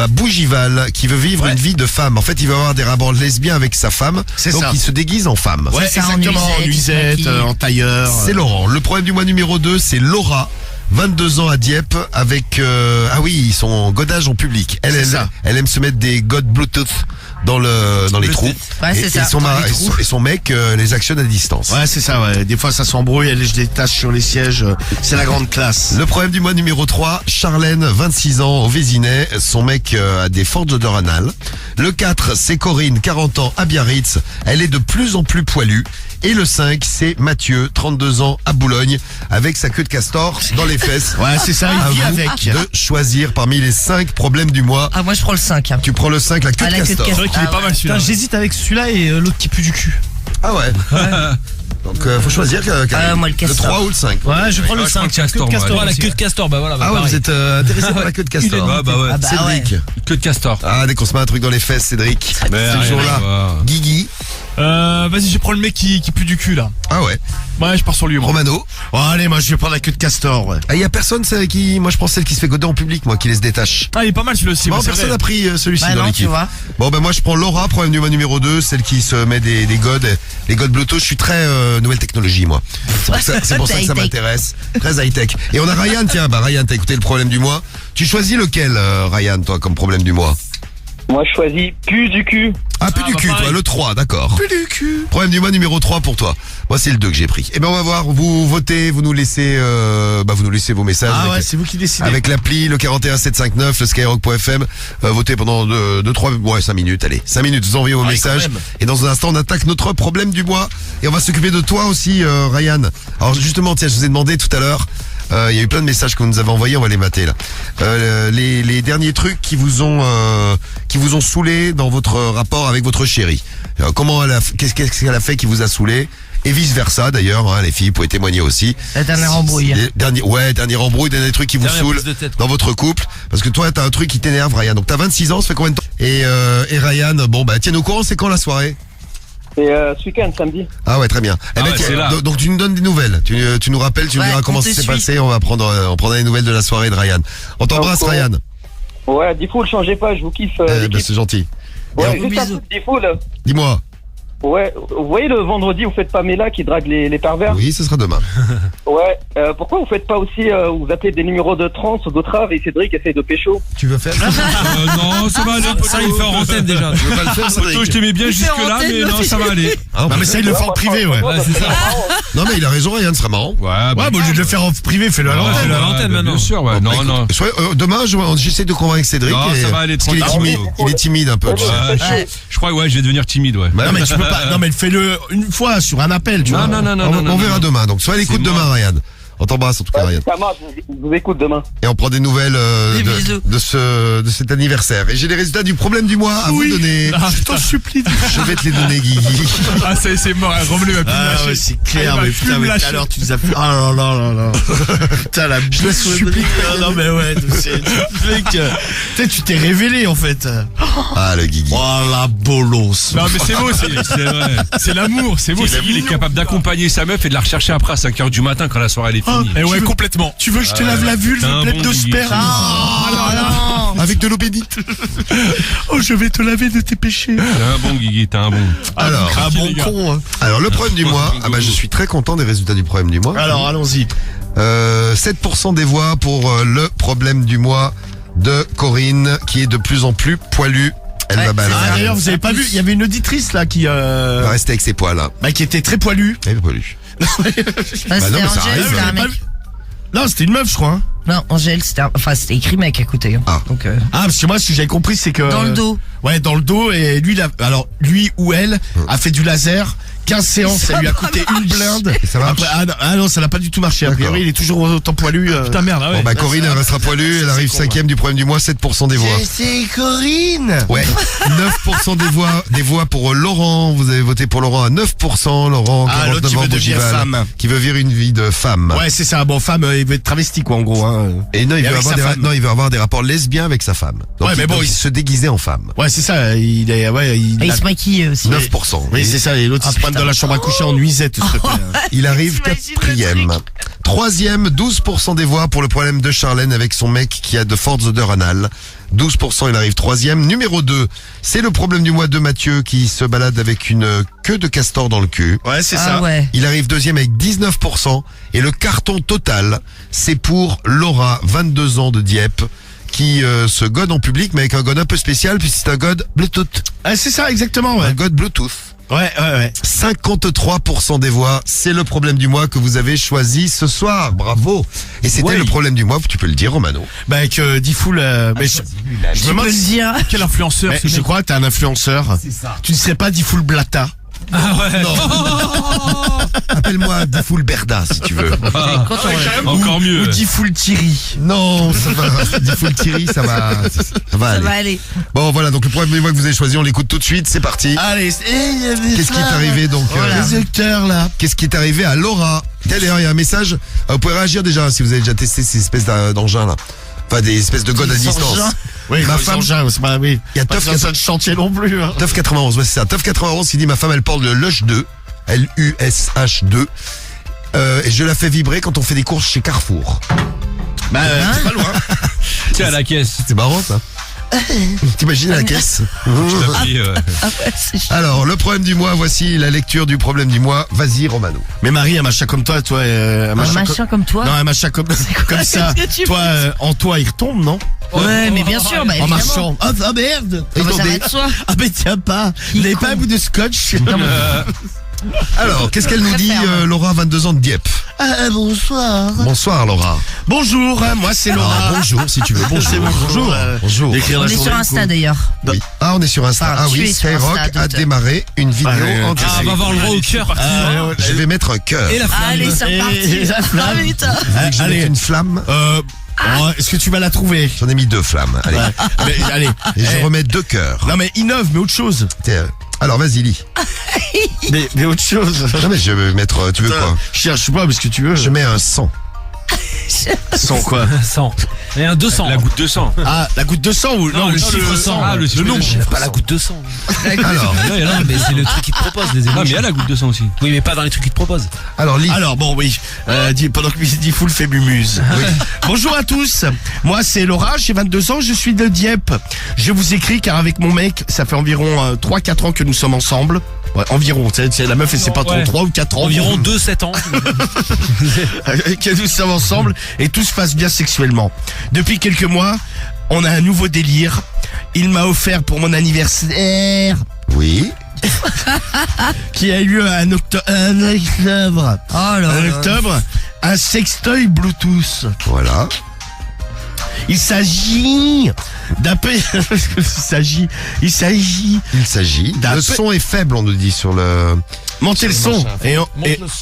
B: Bougival, qui veut vivre une vie de femme. En fait, il veut avoir des rapports lesbiens avec sa femme,
A: C'est
B: donc
A: ça.
B: il se déguise en femme.
A: Ouais,
D: C'est ça, en
A: exactement, en
D: nuisette,
A: nuisette,
D: il se maquille.
A: en tailleur.
B: C'est Laurent. Le problème du mois numéro 2, c'est Laura. 22 ans à Dieppe avec ah oui, ils sont en godage en public.
A: C'est ça.
B: Elle aime se mettre des godes Bluetooth dans les trous.
D: Ouais, c'est
B: et,
D: ça,
B: et son,
D: dans
B: mari-
D: les trous.
B: et son mec les actionne à distance.
A: Ouais, c'est ça, ouais. Des fois, ça s'embrouille, elle lèche des taches sur les sièges. C'est la grande classe.
B: Le problème du mois numéro 3, Charlène, 26 ans, au Vésinet. Son mec a des fortes odeurs anales. Le 4, c'est Corinne, 40 ans, à Biarritz. Elle est de plus en plus poilue. Et le 5, c'est Mathieu, 32 ans, à Boulogne, avec sa queue de castor dans les fesses.
A: Ouais, c'est ça,
B: À
A: il vit
B: vous
A: avec.
B: de choisir parmi les 5 problèmes du mois.
D: Ah, moi, je prends le 5. Hein.
B: Tu prends le 5, la queue
D: Ah,
B: de
D: la queue de
B: castor.
D: castor.
C: qu'il est pas mal celui-là.
F: Putain, j'hésite avec celui-là et l'autre qui pue du cul.
B: Ah ouais. Donc faut choisir
D: moi, le castor.
B: 3 ou le 5.
F: Ouais, je prends le
E: Ouais, je prends
F: 5.
E: le castor, moi.
C: Ouais, la queue de castor, bah voilà. bah,
B: Ah ouais,
C: pareil.
B: vous êtes intéressé par la queue de castor.
E: Ah bah ouais.
D: Ah bah
B: Cédric.
E: Queue de castor.
B: Ah, dès qu'on se met un truc dans les fesses, Cédric.
E: Mais
B: C'est toujours
E: rien à
B: là.
E: voir.
B: Guigui.
F: Vas-y, je prends le mec qui pue du cul là.
B: Ah ouais.
F: Ouais, je pars sur lui. Moi.
B: Romano.
A: Oh, allez, moi, je vais prendre la queue de castor, ouais.
B: Ah, y a personne c'est qui, moi je pense celle qui se fait goder en public, moi, qui les se détache.
F: Ah, il est pas mal celui-là aussi.
B: Bon,
F: ouais, c'est
B: personne
F: vrai.
B: n'a pris celui-ci
D: Bah
B: dans
D: non,
B: l'équipe.
D: tu vois.
B: Bon, ben moi je prends Laura, problème du mois numéro 2, celle qui se met des godes, les godes Bluetooth. Je suis très nouvelle technologie, moi. C'est pour ça que ça
D: High-tech.
B: m'intéresse. Très high-tech. Et on a Ryan, tiens, bah Ryan, t'as écouté le problème du mois. Tu choisis lequel, Ryan, toi, comme problème du mois?
G: Moi, je choisis pu du cul.
B: Ah, plus du
C: bah
B: cul,
C: pareil.
B: toi, le 3, d'accord. Plus du cul. Problème du mois numéro 3 pour toi. Moi, c'est le 2 que j'ai pris. Eh ben, on va voir, vous votez, vous nous laissez vos messages.
A: Ah
B: avec,
A: ouais, c'est vous qui décidez.
B: avec l'appli, le 41759, le skyrock.fm. Votez pendant 5 minutes, allez. 5 minutes, vous envoyez vos
A: Ah oui,
B: messages.
A: quand même.
B: Et dans un instant, on attaque notre problème du mois. Et on va s'occuper de toi aussi, Ryan. Alors, justement, tiens, je vous ai demandé tout à l'heure, il y a eu plein de messages que vous nous avez envoyés, on va les mater là. Les derniers trucs qui vous ont saoulé dans votre rapport avec votre chérie. Qu'est-ce qu'elle a fait qui vous a saoulé? Et vice versa d'ailleurs, hein, les filles, vous pouvez témoigner aussi.
D: La dernière embrouille.
B: Dernier embrouille, dernier truc qui vous
C: Dernière
B: saoule
C: prise de tête,
B: dans votre couple. Parce que toi, t'as un truc qui t'énerve, Ryan. Donc t'as 26 ans, ça fait combien de temps? Et Ryan, bon bah tiens au courant, c'est quand la soirée?
G: Et ce week-end, samedi.
B: Ah ouais, très bien.
E: Ah ouais, c'est là.
B: Donc tu nous donnes des nouvelles. Tu nous rappelles, tu nous
D: Ouais,
B: diras comment
D: on
B: ça
D: te
B: s'est
D: suit.
B: passé. On prendra les nouvelles de la soirée de Ryan. On t'embrasse,
G: Encore.
B: Ryan.
G: Ouais, Default, changez pas, je vous kiffe. l'équipe.
B: C'est gentil.
G: Ouais,
D: Gros
G: juste un
D: bisous.
G: truc Default, là.
B: Dis-moi.
G: Ouais, vous voyez le vendredi, vous faites pas Mela qui drague les pervers?
B: Oui, ce sera demain.
G: Ouais, pourquoi vous faites pas aussi, vous appelez des numéros de trans ou d'autres rares et Cédric essaye de pécho?
B: Tu veux faire ça?
E: Non, ça va aller.
C: Ça, il fait en antenne déjà.
B: Tu veux pas le faire,
E: Poto, je
B: Cédric?
E: t'aimais bien
D: Il fait
E: jusque-là,
D: antenne,
E: mais
D: le
E: non, ça va aller.
B: Ah,
A: Non mais ça il le fait en privé, ouais.
E: Ouais, c'est ça.
B: Non, mais il a raison, Ryan, ce sera marrant.
E: Ouais,
A: Ouais, bon, au lieu de le faire en privé, fais-le à l'antenne.
C: à l'antenne,
E: bah,
C: maintenant.
E: Bien sûr, ouais.
B: Bon, bah,
E: Non, non.
B: écoute, demain, j'essaie de convaincre Cédric.
E: Non,
B: et-
E: ça va aller,
B: parce qu'il est
E: tranquille.
B: timide. Il est timide un peu. tu sais.
E: Ouais, je crois que je vais devenir timide, ouais.
B: Ouais,
A: Non mais tu peux pas. Non mais fais-le une fois sur un appel, tu vois.
E: Non, non, non,
B: on
E: non.
B: on verra demain. Donc, sois à l'écoute
E: C'est
B: demain,
E: moi.
B: Ryan. On t'embrasse en tout cas, Ryan.
G: Ça marche, je vous écoute demain.
B: Et on prend des nouvelles
D: Des bisous.
B: de cet anniversaire. Et j'ai les résultats du problème du mois à vous donner.
A: Je t'en supplie.
B: Je vais te les donner, Guigui.
C: Ah, c'est mort, Romelé va plus
A: Ah
C: lâcher.
A: ouais, c'est clair,
C: Ah, il
A: mais
C: va plus
A: putain,
C: me
A: mais tout
C: lâcher.
A: à l'heure tu nous as fait. Oh là là là là. Putain, la
B: Je la supplie.
A: Non mais ouais, mec, tu sais, tu t'es révélé en fait.
B: Ah, le Guigui.
A: Oh la bolos.
C: Non, mais c'est beau,
E: C'est vrai.
C: c'est l'amour, c'est beau.
E: Il est capable d'accompagner sa meuf et de la rechercher après à 5h du matin quand la soirée elle est finie.
C: Et ouais,
A: Tu veux-
C: complètement.
A: Tu veux que je te lave la vulve
E: T'es un
A: pleine
E: bon
A: de
E: Guigui.
A: sperme?
D: non.
B: Avec de l'eau bénite.
A: Oh, je vais te laver de tes péchés.
E: T'es un bon Guigui, t'es un bon.
B: Alors,
A: Un bon
C: les gars.
A: con. Hein.
B: alors, le problème du mois. Ah bah, je suis très content des résultats du problème du mois.
A: Alors, allons-y.
B: 7% des voix pour le problème du mois de Corinne, qui est de plus en plus poilue. Elle
D: Ouais,
B: va
A: Ah,
B: balader.
A: d'ailleurs, vous avez pas vu, il y avait une auditrice là qui
B: Elle va rester avec ses poils, là.
A: qui était très poilue.
B: Elle est poilue.
D: Ah,
B: Bah non,
D: c'était
B: mais ça
D: Angèle,
B: arrive.
D: c'était un
A: Pas
D: mec.
A: vu. Non, c'était une meuf, je crois. Hein.
D: Non, Angèle, c'était écrit mec à côté. Hein.
B: Ah.
D: Donc,
A: Ah, parce que moi, ce que j'avais compris, c'est que
D: dans le dos.
A: Ouais, dans le dos. Et lui, alors lui ou elle a fait du laser. 15 séances, ça lui a coûté une blinde.
B: Et ça marche.
A: Après, ah non, ça n'a pas du tout marché. A
B: D'accord.
A: priori, il est toujours autant poilu.
C: Putain, merde, ah ouais.
B: Bon bah Corinne, elle restera poilue, elle arrive
A: c'est con,
B: 5ème du problème du mois, 7% des voix.
A: C'est Corinne.
B: Ouais, 9% des voix pour Laurent, vous avez voté pour Laurent à 9%, Laurent,
A: Ah, l'autre,
B: 49
A: qui
B: ans,
A: veut devenir
B: Bougival,
A: femme.
B: qui veut vivre une vie de femme.
A: Ouais, c'est ça. Bon, femme, il veut être travesti, quoi, en gros. Hein.
B: Et non, il
A: Et
B: veut
A: avec
B: avoir
A: sa femme.
B: il veut avoir des rapports lesbiens avec sa femme. Donc,
A: Ouais, mais bon,
B: donc,
A: il-
B: se déguiser en femme.
A: Ouais, c'est ça. Il est, ouais,
D: Et il
A: a-
D: se maquille aussi.
B: 9%.
A: Oui, c'est ça. Et l'autre, il se pointe dans la chambre à coucher en nuisette, s'il te plaît.
B: Il arrive
D: T'imagines le
B: 4ème.
D: truc.
B: 3ème, 12% des voix pour le problème de Charlène avec son mec qui a de fortes odeurs anales. 12%, il arrive 3ème. Numéro 2, c'est le problème du mois de Mathieu qui se balade avec une queue de castor dans le cul.
A: Ouais, c'est
D: Ah
A: ça.
D: ouais.
B: Il arrive 2ème avec 19%. Et le carton total, c'est pour Laura, 22 ans de Dieppe, qui se gode en public, mais avec un gode un peu spécial, puisque c'est un gode Bluetooth.
A: Ah, c'est ça, exactement,
B: Un
A: ouais.
B: gode Bluetooth.
A: Ouais.
B: 53% des voix, c'est le problème du mois que vous avez choisi ce soir. Bravo. Et c'était
A: Ouais.
B: le problème du mois, tu peux le dire, Romano.
A: Bah, avec Diffoul, mais je me
D: Tu
A: demande
D: peux le
A: si-
D: dire.
C: Quel influenceur,
A: mais
C: ce
A: je
C: mec.
A: crois que t'es un influenceur. Tu ne serais pas Diffoul Blata.
C: Ah ouais.
B: Appelle-moi Diffoul Berda, si tu veux.
D: Quand on-
E: Encore mieux.
A: Ou Diffoul Thierry.
B: Non, ça va. Diffoul Thierry, ça va
D: Ça
B: aller.
D: va aller.
B: Bon, voilà, donc le problème du mois que vous avez choisi, on l'écoute tout de suite, c'est parti.
A: Allez,
B: Qu'est-ce qui est arrivé donc
A: Les acteurs, là.
B: Qu'est-ce qui est arrivé à Laura? D'ailleurs, il y a un message. Vous pouvez réagir déjà si vous avez déjà testé ces espèces d'engins là. Enfin, des espèces de godes à
D: Des
B: distance.
D: engins.
A: Oui,
B: Ma
A: ma
B: femme-
A: femme, c'est pas, oui.
B: Il y a
A: Pas
B: Toff
A: besoin de chantier non plus, hein.
B: Teuf 91, ouais, c'est ça. Teuf 91 qui dit ma femme elle porte le Lush 2, Lush2. Et je la fais vibrer quand on fait des courses chez Carrefour.
A: Bah, c'est pas loin.
E: Tiens, à la caisse.
B: C'est marrant ça. T'imagines la caisse?
E: Je t'appuie,
D: Ah ouais, c'est chiant.
B: Alors, le problème du mois, voici la lecture du problème du mois. Vas-y, Romano.
A: Mais Marie, un machin comme toi, un
D: Un
A: machin
D: machin comme toi.
A: Non, un machin comme ça.
D: Qu'est-ce que tu
A: Toi, en toi, il retombe, non?
D: Ouais, mais bien sûr, bah
A: En
D: évidemment.
A: marchant. Ah, merde!
D: Ah bah, ça va de soi.
A: Ah, mais tiens pas! Vous n'avez pas un bout de scotch?
B: Alors, qu'est-ce qu'elle nous dit,
D: Préfère.
B: Laura, 22 ans de Dieppe?
A: Ah, bonsoir.
B: Bonsoir, Laura.
A: Bonjour, moi c'est Laura.
B: Ah, bonjour, si tu veux. Bonjour.
A: C'est bonjour.
B: Bonjour.
A: Écrire
D: On
A: la
D: est sur
A: journée,
D: Insta
A: cool.
D: d'ailleurs.
B: Oui. Ah, on est sur Insta.
D: Enfin,
B: Ah
D: tu
B: oui,
D: es sur
B: Skyrock
D: Insta,
B: a
D: docteur.
B: démarré une vidéo
A: Ouais.
B: en
C: Ah,
B: direct.
C: on va avoir le droit au cœur.
A: Ah, ouais,
B: Je vais mettre un cœur.
C: Et la flamme.
D: Allez, c'est
A: Et
D: reparti.
A: la flamme.
D: Ah putain.
B: Vous voulez que je
A: allez.
B: mette une flamme?
A: Est-ce que tu vas la trouver?
B: J'en ai mis 2 flammes. Allez.
A: Mais, allez.
B: Et je remets 2 cœurs.
A: Non mais innove, mais autre chose.
B: Alors, vas-y, lis.
A: Mais autre chose.
B: Non, mais je vais mettre, tu veux quoi?
A: Cherche pas parce que tu veux.
B: Je mets un 100.
A: Sans quoi?
C: 100. Et un 200.
E: La goutte de sang.
A: Ah, la goutte de sang ou
C: Non, le chiffre 100.
E: Ah, le chiffre
C: nombre.
E: de chiffre.
C: Pas la goutte de sang.
B: Alors,
C: Non, mais c'est le truc qu'ils te proposent, les
E: Ah, mais
C: émotions.
E: il y a la goutte de sang aussi.
C: Oui, mais pas dans les trucs qu'ils te proposent.
B: alors, lis.
A: Alors bon oui, pendant que Diffoul fait mumuse. Bonjour à tous, moi c'est Laura, j'ai 22 ans, je suis de Dieppe. Je vous écris car avec mon mec, ça fait environ 3-4 ans que nous sommes ensemble. Ouais, environ. C'est la meuf, elle sait pas trop,
C: Ouais.
A: 3 ou 4 ans.
C: Environ 2-7 ans.
A: Que nous sommes ensemble et tout se passe bien sexuellement. Depuis quelques mois, on a un nouveau délire. Il m'a offert pour mon anniversaire,
B: Oui.
A: qui a eu lieu en octobre,
D: Oh là là.
A: un sextoy Bluetooth.
B: Voilà.
A: Il s'agit d'un peu, il s'agit
B: Il s'agit.
A: D'un
B: Le
A: peu-
B: son est faible, on nous dit sur le.
A: monter le son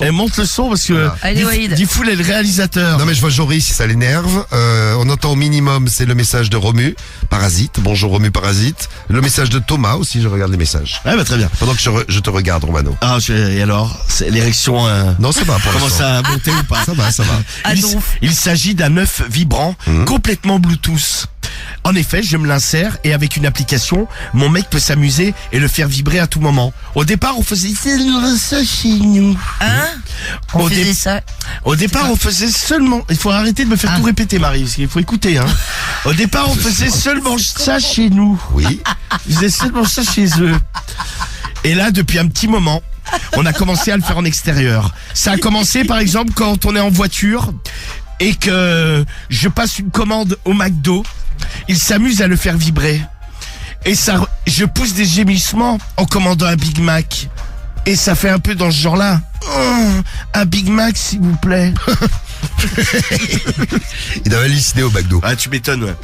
A: et monte le son parce que
B: Voilà.
D: Allez, Walid.
A: Diffoul est le réalisateur.
B: Non mais je vois Joris, ça l'énerve. On entend au minimum, c'est le message de Romu, Parasite. Bonjour Romu, Parasite. Le message de Thomas aussi, je regarde les messages.
A: Ouais, bah, très bien.
B: Pendant que je te regarde, Romano.
A: Ah, et alors, c'est l'érection,
B: Non, ça va pour
A: commence
B: l'instant.
A: à monter ou pas?
B: Ça va, ça va.
A: Il s'agit d'un œuf vibrant, complètement Bluetooth. En effet, je me l'insère et avec une application, mon mec peut s'amuser et le faire vibrer à tout moment. Au départ, on faisait ça chez nous.
D: Hein? On
A: Au
D: faisait
A: dé-
D: ça.
A: Au départ, on faisait seulement... Il faut arrêter de me faire tout répéter, Marie, parce qu'il faut écouter. Hein. Au départ, on faisait seulement ça chez nous.
B: Oui.
A: Ils faisaient seulement ça chez eux. Et là, depuis un petit moment, on a commencé à le faire en extérieur. Ça a commencé, par exemple, quand on est en voiture et que je passe une commande au McDo. Il s'amuse à le faire vibrer. Et ça, je pousse des gémissements en commandant un Big Mac. Et ça fait un peu dans ce genre-là. Oh, un Big Mac, s'il vous plaît.
B: Il avait halluciné au McDo.
A: Ah, tu m'étonnes, ouais.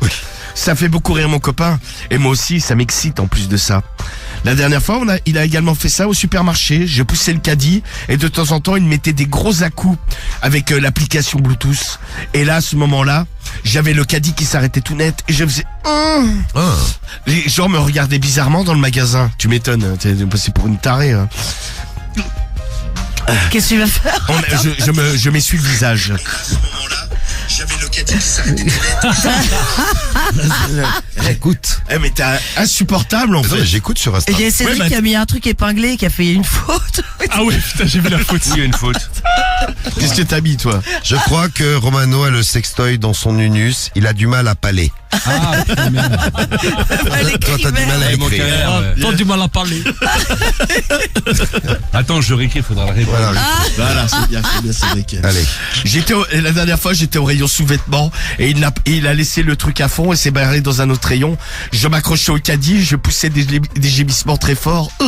A: Ça fait beaucoup rire mon copain. Et moi aussi, ça m'excite en plus de ça. La dernière fois, il a également fait ça au supermarché. Je poussais le caddie et de temps en temps, il mettait des gros à-coups avec l'application Bluetooth. Et là, à ce moment-là, j'avais le caddie qui s'arrêtait tout net et je faisais...
B: Ah.
A: Les gens me regardaient bizarrement dans le magasin. Tu m'étonnes, t'es passé pour une tarée. Hein.
D: Qu'est-ce que tu vas faire?
A: Je m'essuie le visage.
B: J'avais le caddie qui s'arrêtait Écoute.
A: Eh mais t'es insupportable en fait.
B: J'écoute sur Insta.
D: Il y a Cédric
A: Ouais, bah,
D: qui a mis un truc épinglé, qui a fait une faute.
C: Ah ouais, putain, j'ai vu la faute.
E: Il y a une faute.
A: Qu'est-ce que t'as mis toi?
B: Je crois que Romano a le sextoy dans son unus. Il a du mal à paler.
C: Ah, putain, merde.
B: Toi, t'as du mal à
E: Eh, mon
B: écrire.
E: carré, ouais.
C: T'as du mal à parler.
E: Attends, je réécris, faudra la répondre.
B: Voilà.
A: Voilà, c'est bien, Cédric.
B: Allez.
A: La dernière fois, j'étais au rayon sous-vêtements et il a laissé le truc à fond et s'est barré dans un autre rayon. Je m'accrochais au caddie, je poussais des gémissements très forts.
D: Ah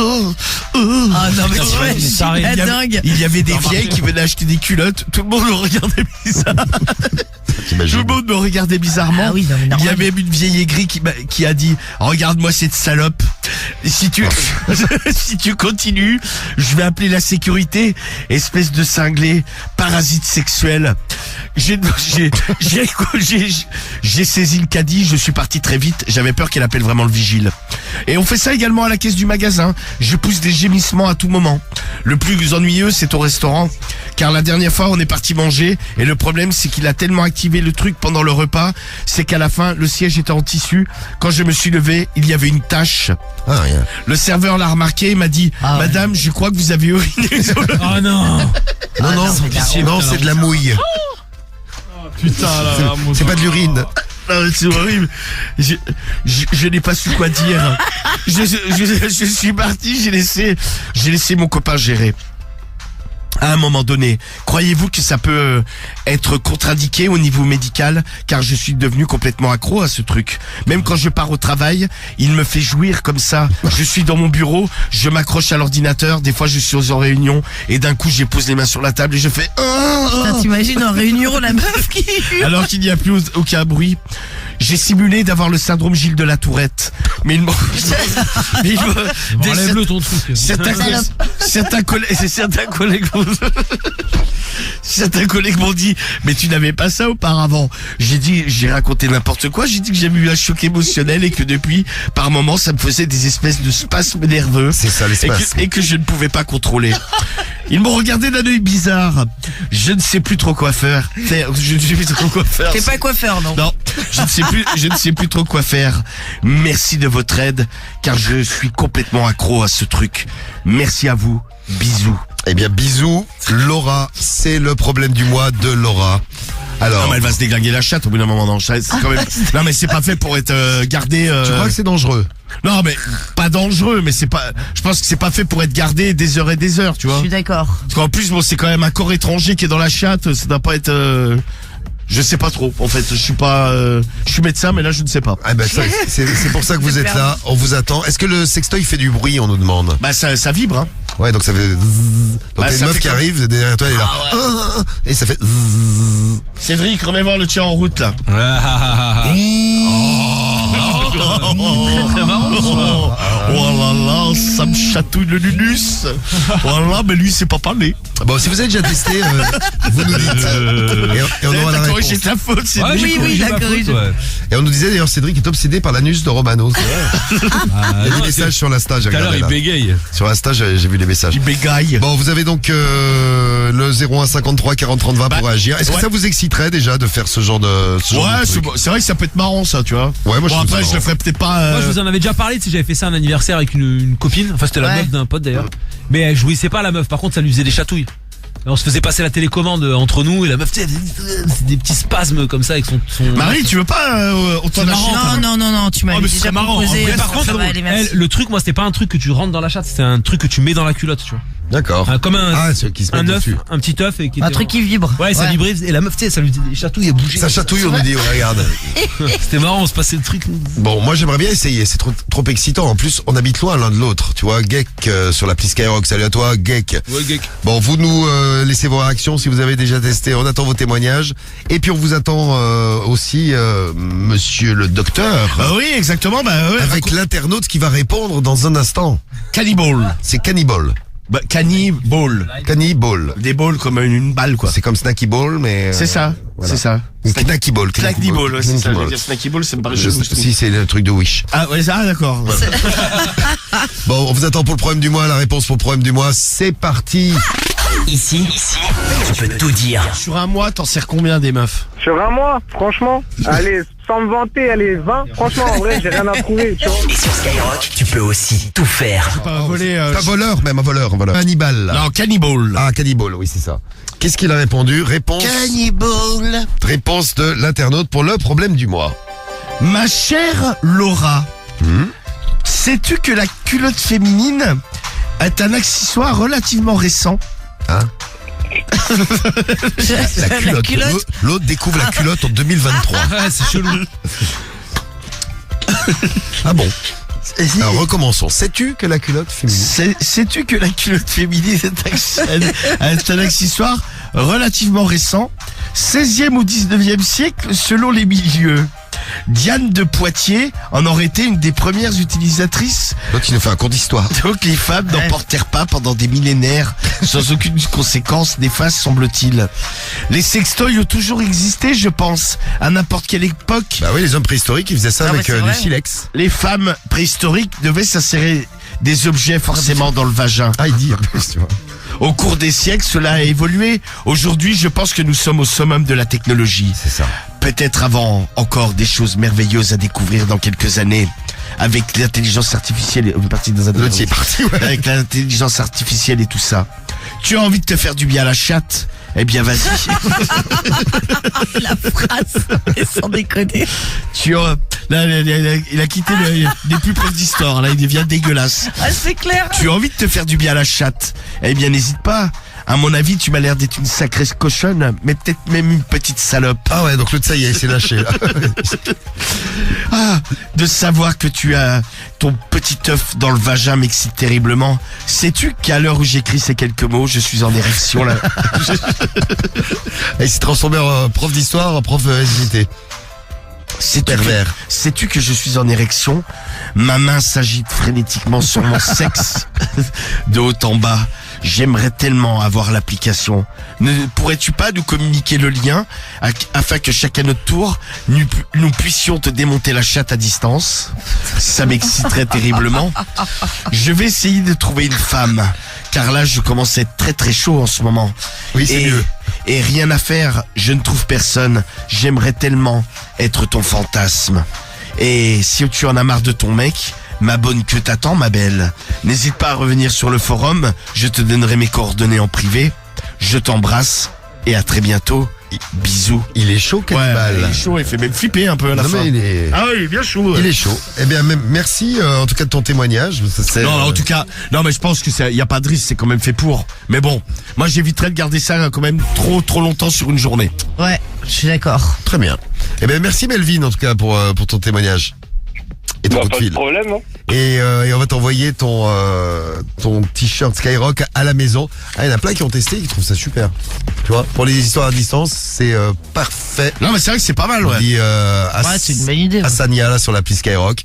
D: non, mais tu vois,
C: ouais,
D: je suis
C: ça arrive.
D: la
A: Il y avait-
D: dingue.
A: Il y avait des vieilles qui venaient acheter des culottes. Tout le monde le regardait bizarre. Tout
B: T'imagines.
A: le monde me regardait bizarrement.
D: Ah oui, non, mais
A: Il y
D: normal.
A: avait même une vieille aigrie qui a dit regarde-moi cette salope. Si tu si tu continues, je vais appeler la sécurité. Espèce de cinglé, parasite sexuel. J'ai saisi le caddie, je suis parti très vite. J'avais peur qu'elle appelle vraiment le vigile. Et on fait ça également à la caisse du magasin. Je pousse des gémissements à tout moment. Le plus ennuyeux, c'est au restaurant. Car la dernière fois, on est parti manger. Et le problème, c'est qu'il a tellement activé le truc pendant le repas. C'est qu'à la fin, le siège était en tissu. Quand je me suis levé, il y avait une tache.
B: Ah, rien.
A: Le serveur l'a remarqué et m'a dit
D: Ah ouais.
A: Madame, je crois que vous avez uriné sur le...
C: Oh non.
B: Non, non,
D: non, mais là,
B: non, c'est de la mouille.
C: Putain, là, mon
B: C'est pas de l'urine.
A: Non, c'est horrible. Je n'ai pas su quoi dire. Je suis parti, j'ai laissé mon copain gérer. À un moment donné, croyez-vous que ça peut être contre-indiqué au niveau médical? Car je suis devenu complètement accro à ce truc. Même quand je pars au travail, il me fait jouir comme ça. Je suis dans mon bureau, je m'accroche à l'ordinateur, des fois je suis en réunion, et d'un coup je pose les mains sur la table et je fais...
D: Putain, t'imagines en réunion la meuf qui hurle.
A: Alors qu'il n'y a plus aucun bruit. J'ai simulé d'avoir le syndrome Gilles de la Tourette. Mais il me...
C: Enlève-le ton truc.
A: Certains collègues m'ont dit, mais tu n'avais pas ça auparavant. J'ai raconté n'importe quoi. J'ai dit que j'avais eu un choc émotionnel et que depuis, par moments, ça me faisait des espèces de spasmes nerveux.
B: C'est ça, l'espace.
A: Et que je ne pouvais pas contrôler. Ils m'ont regardé d'un œil bizarre. Je ne sais plus trop quoi faire. Je ne sais plus trop quoi faire.
D: T'es pas coiffeur, non?
A: Non, je ne sais plus trop quoi faire. Merci de votre aide, car je suis complètement accro à ce truc. Merci à vous. Bisous.
B: Eh bien, bisous. Laura, c'est le problème du mois de Laura. Alors,
A: Non, mais elle va se déglinguer la chatte au bout d'un moment. Non, c'est quand même... non mais c'est pas fait pour être gardé.
B: tu crois que c'est dangereux?
A: Non, mais pas dangereux, mais c'est pas. Je pense que c'est pas fait pour être gardé des heures et des heures, tu
D: Je
A: vois.
D: suis d'accord.
A: Parce qu'en plus, bon, c'est quand même un corps étranger qui est dans la chatte. Ça doit pas être. Je sais pas trop. En fait, je suis pas. Je suis médecin, mais là, je ne sais pas.
B: Ah ben c'est pour ça que vous êtes là, on vous attend. Est-ce que le sextoy fait du bruit, on nous demande?
A: Bah, ça vibre, hein.
B: Ouais, donc ça fait... Donc
A: Bah,
B: t'as une
A: ça
B: meuf
A: fait
B: qui
A: comme-
B: arrive, derrière toi, elle est là. Et ça fait...
A: Cédric, remets voir le tien en route, là.
C: Très marrant,
A: Oh, oh là là, ça me chatouille le nunus. Voilà, mais lui, c'est pas parlé.
B: Bon, si vous avez déjà testé, vous nous dites. Et on aura la
A: T'as
B: réponse.
A: corrigé ta faute, c'est
C: Ouais,
A: lui.
C: j'ai
D: oui,
C: corrigé
D: il a
C: ma
D: corrigé.
C: faute, ouais.
B: Et on nous disait d'ailleurs, Cédric est obsédé par l'anus de Romano. C'est vrai.
C: Ah,
B: Il y a
C: non,
B: des messages sur l'Insta, j'ai
E: Tout à l'heure,
B: regardé
E: il
B: là.
E: bégaye.
B: Sur Insta, j'ai vu les messages.
A: Il bégaye.
B: Bon, vous avez donc le 01 53 40 30 20 pour réagir. Est-ce que
A: ouais.
B: ça vous exciterait déjà de faire ce genre de
A: Ouais,
B: truc
A: c'est vrai que ça peut être marrant, ça, tu vois.
B: Ouais, moi je
A: Bon,
B: trouve ça
A: après, je
B: marrant.
A: le ferais peut-être pas.
C: Moi, je vous en avais déjà parlé, si j'avais fait ça un anniversaire avec une copine. Enfin, c'était la
D: Ouais.
C: meuf d'un pote d'ailleurs. Mais elle jouissait pas, la meuf. Par contre, ça lui faisait des chatouilles. Et on se faisait passer la télécommande entre nous et la meuf, tu sais, elle faisait des petits spasmes comme ça avec son.
A: Marie, tu veux pas autant
C: C'est
A: lâcher
C: marrant.
D: Non, tu m'avais
A: Oh, mais ce
D: déjà
A: serait marrant,
D: proposé.
A: en vrai,
C: Mais par
D: ça
C: contre,
D: va aller, merci.
C: elle, le truc, moi, c'était pas un truc que tu rentres dans la chatte, c'était un truc que tu mets dans la culotte, tu vois.
B: D'accord.
C: Comme
B: Ah, ceux qui se
C: un
B: mettent
C: œuf,
B: dessus.
C: un petit œuf et qui
D: Un
C: était
D: truc qui vibre.
C: Ouais, ça vibrait et la meuf, tu sais, ça lui faisait des chatouilles et bougeait.
B: Ça chatouille, on nous dit, on regarde.
C: C'était marrant, on se passait le truc.
B: Bon, moi j'aimerais bien essayer, c'est trop excitant. En plus, on habite loin l'un de l'autre. Tu vois, Geek sur l'appli Skyrock, salut à toi, Geek.
C: Ouais, geek.
B: Bon, vous nous laissez vos réactions si vous avez déjà testé. On attend vos témoignages. Et puis on vous attend aussi, monsieur le docteur,
A: Bah oui, exactement. Bah ouais.
B: avec l'internaute qui va répondre dans un instant.
A: Cannibal.
B: C'est Cannibal.
A: Bah, Cannibal.
B: Cannibal.
A: Des balls comme une balle, quoi.
B: C'est comme Snacky Ball, mais...
A: C'est ça.
B: voilà.
A: C'est ça.
B: Knacky Ball.
A: Snacky ball, ouais, c'est ça. Je
B: Knacky
A: veux
B: Ball.
A: dire Snacky ball, ça me paraît
B: Je-
A: juste.
B: Si, c'est le truc de Wish.
A: Ah ouais, ça, d'accord. Ouais.
B: Bon, on vous attend pour le problème du mois. La réponse pour le problème du mois, c'est parti.
H: Ici, tu peux tout dire.
A: Sur un mois, t'en sers combien des meufs?
G: Sur un mois, franchement, allez, sans me vanter, allez, 20. Franchement, en vrai, j'ai rien à prouver, tu vois.
H: Et sur Skyrock, tu peux aussi tout faire.
A: Pas voler.
B: Pas voleur, même un voleur. Hannibal.
A: Non, Cannibal.
B: Ah, Cannibal, oui, c'est ça. Qu'est-ce qu'il a répondu? Réponse de l'internaute pour le problème du mois.
A: Ma chère Laura, sais-tu que la culotte féminine est un accessoire relativement récent?
B: Hein? La
D: La
B: culotte.
D: culotte.
B: L'autre découvre la culotte en 2023.
C: Ah, c'est chelou.
B: Ah bon? Alors recommençons. Sais-tu que la culotte féminine...
A: Sais-tu que la culotte féminine est un accessoire relativement récent, 16e ou 19e siècle selon les milieux? Diane de Poitiers en aurait été une des premières utilisatrices.
B: L'autre, il nous fait un cours d'histoire.
A: Donc les femmes n'en portèrent pas pendant des millénaires, sans aucune conséquence néfaste semble-t-il. Les sextoys ont toujours existé, je pense, à n'importe quelle époque.
B: Bah oui, les hommes préhistoriques, ils faisaient ça
D: Ah,
B: avec
D: ouais, c'est
B: du
D: vrai.
B: silex.
A: Les femmes préhistoriques devaient s'insérer des objets forcément dans le vagin.
B: Ah, il dit en plus, tu vois.
A: Au cours des siècles, cela a évolué. Aujourd'hui, je pense que nous sommes au summum de la technologie.
B: C'est ça.
A: Peut-être avant encore des choses merveilleuses à découvrir dans quelques années. Avec l'intelligence artificielle, on est parti dans un
B: L'autre, il est parti, ouais.
A: avec l'intelligence artificielle et tout ça. Tu as envie de te faire du bien à la chatte? Eh bien, vas-y.
D: La phrase, et sans déconner.
A: Là, il a quitté il n'est plus prof d'histoire. Là, il devient dégueulasse.
D: Ah, c'est clair.
A: Tu as envie de te faire du bien à la chatte? Eh bien, n'hésite pas. À mon avis, tu m'as l'air d'être une sacrée cochonne, mais peut-être même une petite salope.
B: Ah ouais, donc l'autre, ça y est, il s'est lâché, là.
A: Ah, de savoir que tu as ton petit œuf dans le vagin m'excite terriblement. Sais-tu qu'à l'heure où j'écris ces quelques mots, je suis en érection là.
B: Et il s'est transformé en prof d'histoire, en prof SVT. Pervers.
A: Sais-tu que je suis en érection? Ma main s'agite frénétiquement sur mon sexe de haut en bas. J'aimerais tellement avoir l'application. Ne pourrais-tu pas nous communiquer le lien afin que chacun notre tour, nous puissions te démonter la chatte à distance? Ça m'exciterait terriblement. Je vais essayer de trouver une femme, car là je commence à être très très chaud en ce moment.
B: Oui, c'est mieux.
A: Et rien à faire, je ne trouve personne. J'aimerais tellement être ton fantasme. Et si tu en as marre de ton mec, ma bonne queue t'attend, ma belle. N'hésite pas à revenir sur le forum, je te donnerai mes coordonnées en privé. Je t'embrasse et à très bientôt. Bisous.
B: Il est chaud,
A: Ouais,
B: Cannibal.
A: il est chaud, il fait même flipper un peu à la
B: Non,
A: fin.
B: mais il est...
A: Ah oui, il est bien chaud.
B: Il est chaud. Eh bien, merci en tout cas de ton témoignage.
A: Non, en tout cas, non, mais je pense que il y a pas de risque, c'est quand même fait pour. Mais bon, moi j'éviterais de garder ça quand même trop longtemps sur une journée.
D: Ouais, je suis d'accord.
B: Très bien. Eh bien, merci Melvin en tout cas pour ton témoignage et ton coup de
G: Pas de
B: fil.
G: problème, hein.
B: Et on va t'envoyer ton t-shirt Skyrock à la maison. Ah, il y en a plein qui ont testé et qui trouvent ça super. Tu vois, pour les histoires à distance, c'est parfait.
A: Non, mais c'est vrai que c'est pas mal,
B: On
A: ouais.
B: dit
D: Ouais, c'est une bonne idée.
B: à Sania là sur l'appli Skyrock.